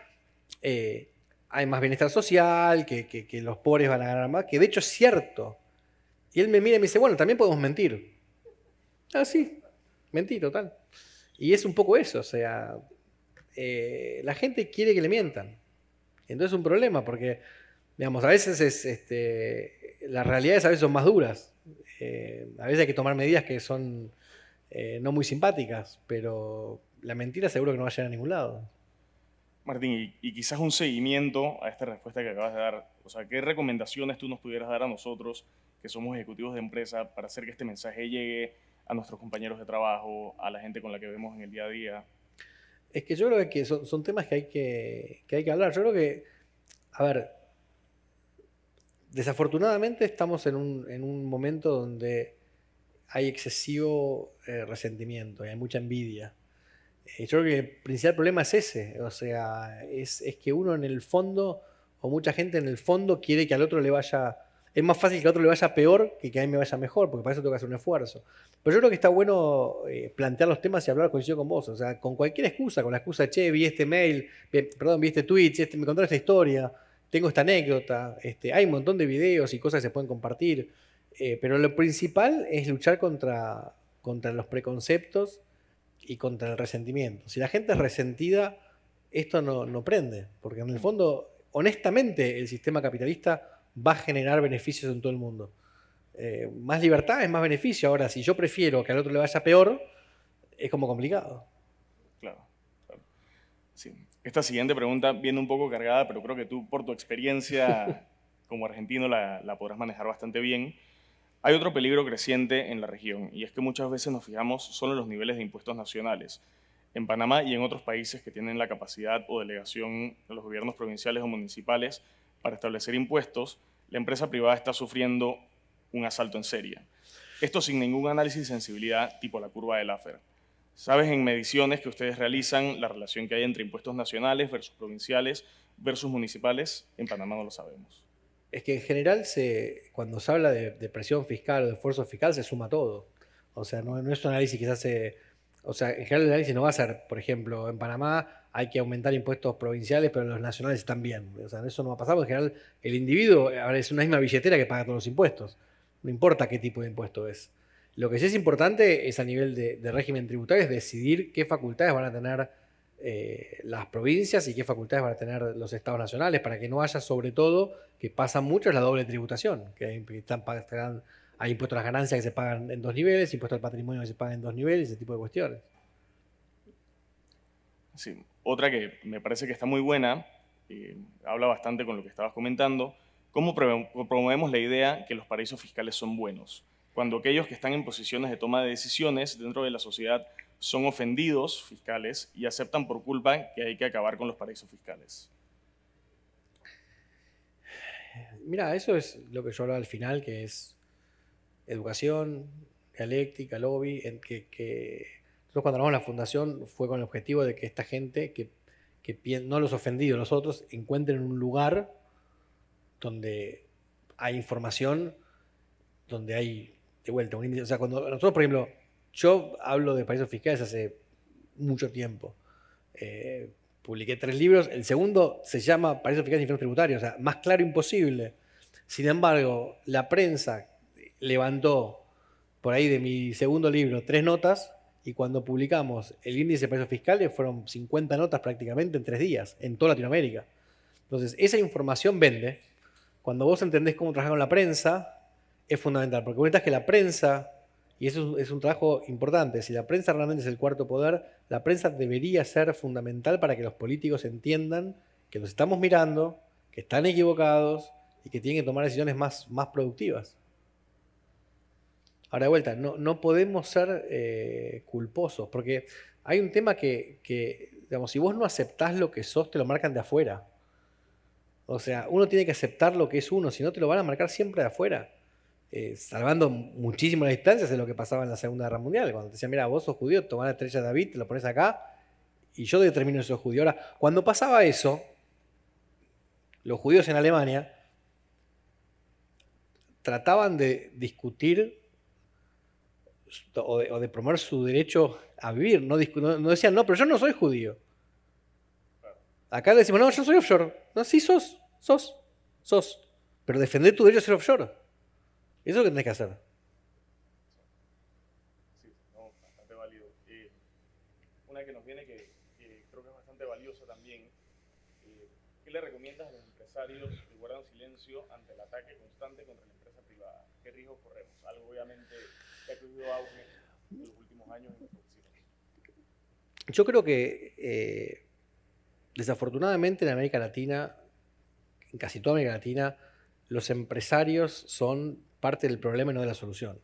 hay más bienestar social, que los pobres van a ganar más, que de hecho es cierto. Y él me mira y me dice, bueno, también podemos mentir. Ah, sí, mentir, total. Y es un poco eso, o sea, la gente quiere que le mientan. Entonces es un problema porque, digamos, a veces las realidades a veces son más duras. A veces hay que tomar medidas que son no muy simpáticas, pero la mentira seguro que no va a llegar a ningún lado. Martín, y quizás un seguimiento a esta respuesta que acabas de dar. O sea, ¿qué recomendaciones tú nos pudieras dar a nosotros, que somos ejecutivos de empresa, para hacer que este mensaje llegue a nuestros compañeros de trabajo, a la gente con la que vemos en el día a día? Es que yo creo que son temas que hay que hablar. Yo creo que, a ver, desafortunadamente estamos en un momento donde hay excesivo resentimiento y hay mucha envidia. Yo creo que el principal problema es ese, o sea, es que uno en el fondo, o mucha gente en el fondo quiere que al otro le vaya, es más fácil que al otro le vaya peor que a mí me vaya mejor, porque para eso tengo que hacer un esfuerzo. Pero yo creo que está bueno plantear los temas y hablar, coincido con vos, o sea, con cualquier excusa, con la excusa de, che, vi este mail, vi este tweet, me contaron esta historia, tengo esta anécdota, hay un montón de videos y cosas que se pueden compartir, pero lo principal es luchar contra los preconceptos y contra el resentimiento. Si la gente es resentida, esto no prende, porque en el fondo, honestamente, el sistema capitalista va a generar beneficios en todo el mundo. Más libertad es más beneficio. Ahora, si yo prefiero que al otro le vaya peor, es como complicado. Claro. Sí. Esta siguiente pregunta viene un poco cargada, pero creo que tú, por tu experiencia como argentino, la podrás manejar bastante bien. Hay otro peligro creciente en la región, y es que muchas veces nos fijamos solo en los niveles de impuestos nacionales. En Panamá y en otros países que tienen la capacidad o delegación de los gobiernos provinciales o municipales para establecer impuestos, la empresa privada está sufriendo un asalto en serie. Esto sin ningún análisis de sensibilidad tipo la curva del AFER. ¿Sabes en mediciones que ustedes realizan la relación que hay entre impuestos nacionales versus provinciales versus municipales? En Panamá no lo sabemos. Es que en general, cuando se habla de presión fiscal o de esfuerzo fiscal, se suma todo. O sea, no es un análisis que se hace... O sea, en general el análisis no va a ser, por ejemplo, en Panamá hay que aumentar impuestos provinciales, pero los nacionales están bien. O sea, eso no va a pasar, porque en general el individuo ahora es una misma billetera que paga todos los impuestos. No importa qué tipo de impuesto es. Lo que sí es importante es a nivel de régimen tributario, es decidir qué facultades van a tener las provincias y qué facultades van a tener los estados nacionales, para que no haya, sobre todo, que pasa mucho, es la doble tributación, que hay impuestos a las ganancias que se pagan en 2 niveles, impuestos al patrimonio que se pagan en 2 niveles, ese tipo de cuestiones. Sí. Otra que me parece que está muy buena, habla bastante con lo que estabas comentando. ¿Cómo promovemos la idea que los paraísos fiscales son buenos? Cuando aquellos que están en posiciones de toma de decisiones dentro de la sociedad son ofendidos fiscales y aceptan por culpa que hay que acabar con los paraísos fiscales. Mira, eso es lo que yo hablaba al final, que es educación, dialéctica, lobby, nosotros cuando armamos la fundación fue con el objetivo de que esta gente, no los ofendidos, los otros, encuentren un lugar donde hay información, donde hay, de vuelta, un índice. O sea, cuando nosotros, por ejemplo, yo hablo de paraísos fiscales hace mucho tiempo, publiqué 3 libros. El segundo se llama Paraísos Fiscales y Infiernos Tributarios, o sea, más claro imposible. Sin embargo, la prensa levantó por ahí de mi segundo libro 3 notas, y cuando publicamos el índice de paraísos fiscales fueron 50 notas prácticamente en 3 días, en toda Latinoamérica. Entonces, esa información vende. Cuando vos entendés cómo trabajar con la prensa, es fundamental, porque vos necesitas que la prensa, y eso es un trabajo importante, si la prensa realmente es el cuarto poder, la prensa debería ser fundamental para que los políticos entiendan que los estamos mirando, que están equivocados y que tienen que tomar decisiones más productivas. Ahora de vuelta, no podemos ser culposos, porque hay un tema que, digamos, si vos no aceptás lo que sos, te lo marcan de afuera. O sea, uno tiene que aceptar lo que es uno, si no te lo van a marcar siempre de afuera. Salvando muchísimo las distancias de lo que pasaba en la Segunda Guerra Mundial, cuando te decían, mira, vos sos judío, tomá la estrella de David, te lo pones acá, y yo determino si sos judío. Ahora, cuando pasaba eso, los judíos en Alemania trataban de discutir o de promover su derecho a vivir. No decían, no, pero yo no soy judío. Acá le decimos, no, yo soy offshore. No, sí, sos. Pero defender tu derecho a ser offshore. Eso es lo que tenés que hacer. Sí, no, bastante válido. Una que nos viene que creo que es bastante valiosa también. ¿Qué le recomiendas a los empresarios que guardan silencio ante el ataque constante contra la empresa privada? ¿Qué riesgos corremos? Algo obviamente que ha cogido auge en los últimos años en nuestra oficina. Yo creo que desafortunadamente en América Latina, en casi toda América Latina, los empresarios son parte del problema y no de la solución.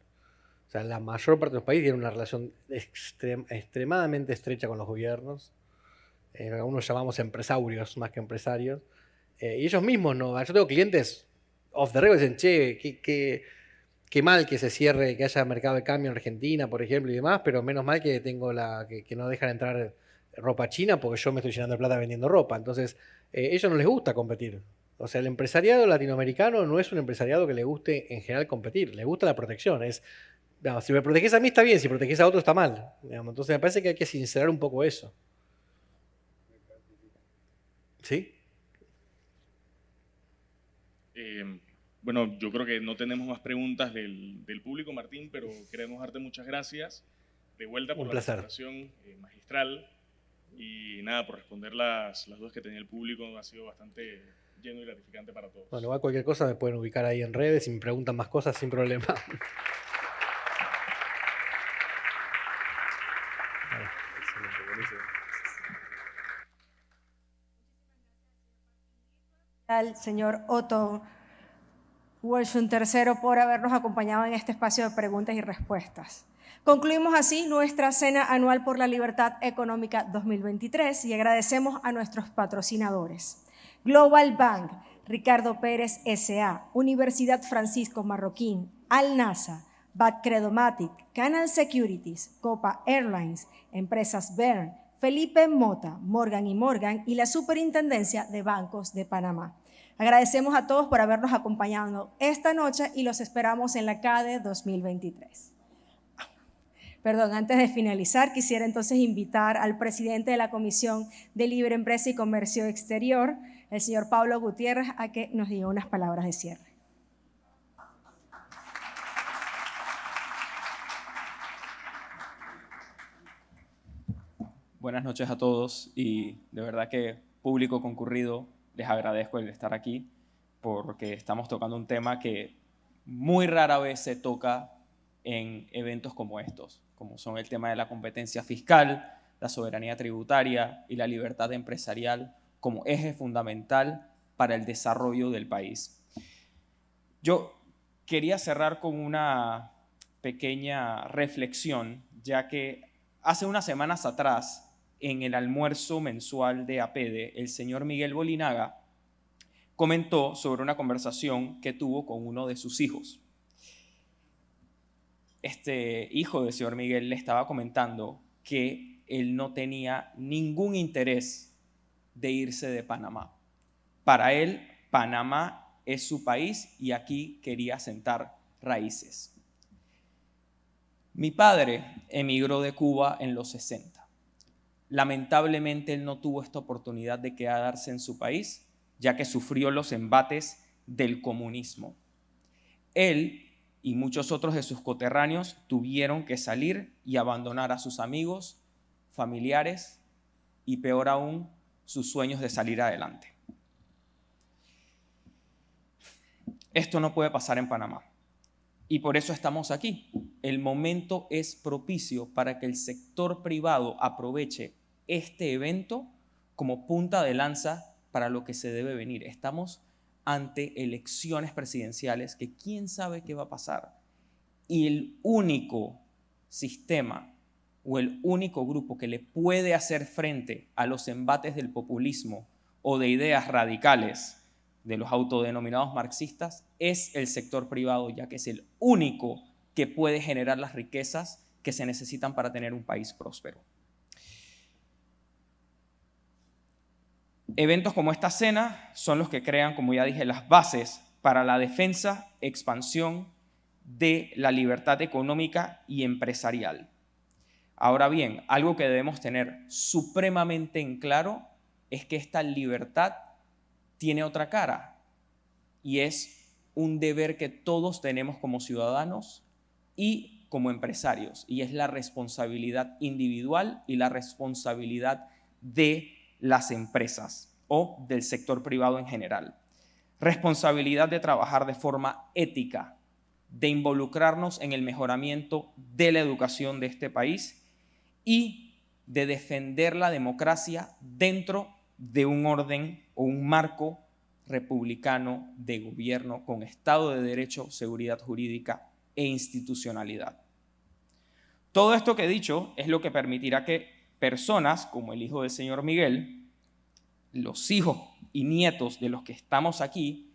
O sea, la mayor parte de los países tienen una relación extremadamente estrecha con los gobiernos. Algunos llamamos empresarios más que empresarios. Y ellos mismos no. Yo tengo clientes off the record que dicen, che, qué mal que se cierre, que haya mercado de cambio en Argentina, por ejemplo, y demás, pero menos mal que tengo que no dejan entrar ropa china porque yo me estoy llenando de plata vendiendo ropa. Entonces, a ellos no les gusta competir. O sea, el empresariado latinoamericano no es un empresariado que le guste en general competir, le gusta la protección. Si me proteges a mí está bien, si proteges a otro está mal. Entonces me parece que hay que sincerar un poco eso. ¿Sí? Bueno, yo creo que no tenemos más preguntas del público, Martín, pero queremos darte muchas gracias de vuelta por la presentación magistral y nada, por responder las dudas que tenía el público. Ha sido bastante lleno y gratificante para todos. Bueno, igual cualquier cosa me pueden ubicar ahí en redes y me preguntan más cosas sin problema. Al señor Otto Walshun III por habernos acompañado en este espacio de preguntas y respuestas. Concluimos así nuestra Cena Anual por la Libertad Económica 2023 y agradecemos a nuestros patrocinadores. Global Bank, Ricardo Pérez S.A., Universidad Francisco Marroquín, Al-Nasa, Bad Credomatic, Canal Securities, Copa Airlines, Empresas Bern, Felipe Mota, Morgan & Morgan y la Superintendencia de Bancos de Panamá. Agradecemos a todos por habernos acompañado esta noche y los esperamos en la CADE 2023. Perdón, antes de finalizar, quisiera entonces invitar al presidente de la Comisión de Libre Empresa y Comercio Exterior, el señor Pablo Gutiérrez, a que nos diga unas palabras de cierre. Buenas noches a todos y de verdad que público concurrido, les agradezco el estar aquí porque estamos tocando un tema que muy rara vez se toca en eventos como estos, como son el tema de la competencia fiscal, la soberanía tributaria y la libertad empresarial como eje fundamental para el desarrollo del país. Yo quería cerrar con una pequeña reflexión, ya que hace unas semanas atrás, en el almuerzo mensual de APEDE, el señor Miguel Bolinaga comentó sobre una conversación que tuvo con uno de sus hijos. Este hijo del señor Miguel le estaba comentando que él no tenía ningún interés de irse de Panamá. Para él, Panamá es su país y aquí quería sentar raíces. Mi padre emigró de Cuba en los 60. lamentablemente él no tuvo esta oportunidad de quedarse en su país, ya que sufrió los embates del comunismo. Él y muchos otros de sus coterráneos tuvieron que salir y abandonar a sus amigos, familiares y, peor aún, sus sueños de salir adelante. Esto no puede pasar en Panamá y por eso estamos aquí. El momento es propicio para que el sector privado aproveche este evento como punta de lanza para lo que se debe venir. Estamos ante elecciones presidenciales que quién sabe qué va a pasar. Y el único sistema o el único grupo que le puede hacer frente a los embates del populismo o de ideas radicales de los autodenominados marxistas es el sector privado, ya que es el único que puede generar las riquezas que se necesitan para tener un país próspero. Eventos como esta cena son los que crean, como ya dije, las bases para la defensa, expansión de la libertad económica y empresarial. Ahora bien, algo que debemos tener supremamente en claro es que esta libertad tiene otra cara y es un deber que todos tenemos como ciudadanos y como empresarios, y es la responsabilidad individual y la responsabilidad de las empresas o del sector privado en general. Responsabilidad de trabajar de forma ética, de involucrarnos en el mejoramiento de la educación de este país y de defender la democracia dentro de un orden o un marco republicano de gobierno con Estado de Derecho, seguridad jurídica e institucionalidad. Todo esto que he dicho es lo que permitirá que personas como el hijo del señor Miguel, los hijos y nietos de los que estamos aquí,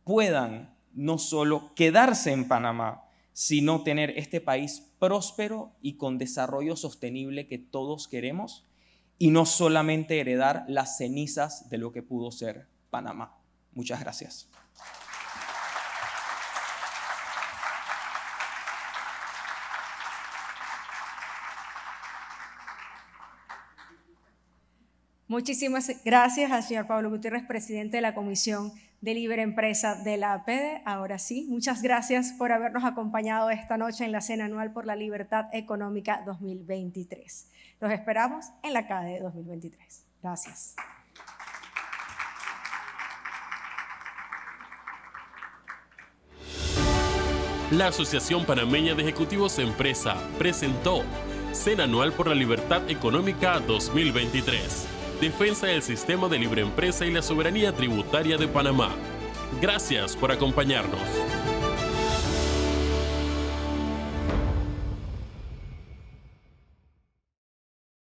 puedan no solo quedarse en Panamá, sino tener este país próspero y con desarrollo sostenible que todos queremos, y no solamente heredar las cenizas de lo que pudo ser Panamá. Muchas gracias. Muchísimas gracias al señor Pablo Gutiérrez, presidente de la Comisión de Libre Empresa de la APEDE. Ahora sí, muchas gracias por habernos acompañado esta noche en la Cena Anual por la Libertad Económica 2023. Los esperamos en la CADE 2023. Gracias. La Asociación Panameña de Ejecutivos de Empresa presentó Cena Anual por la Libertad Económica 2023. Defensa del sistema de libre empresa y la soberanía tributaria de Panamá. Gracias por acompañarnos.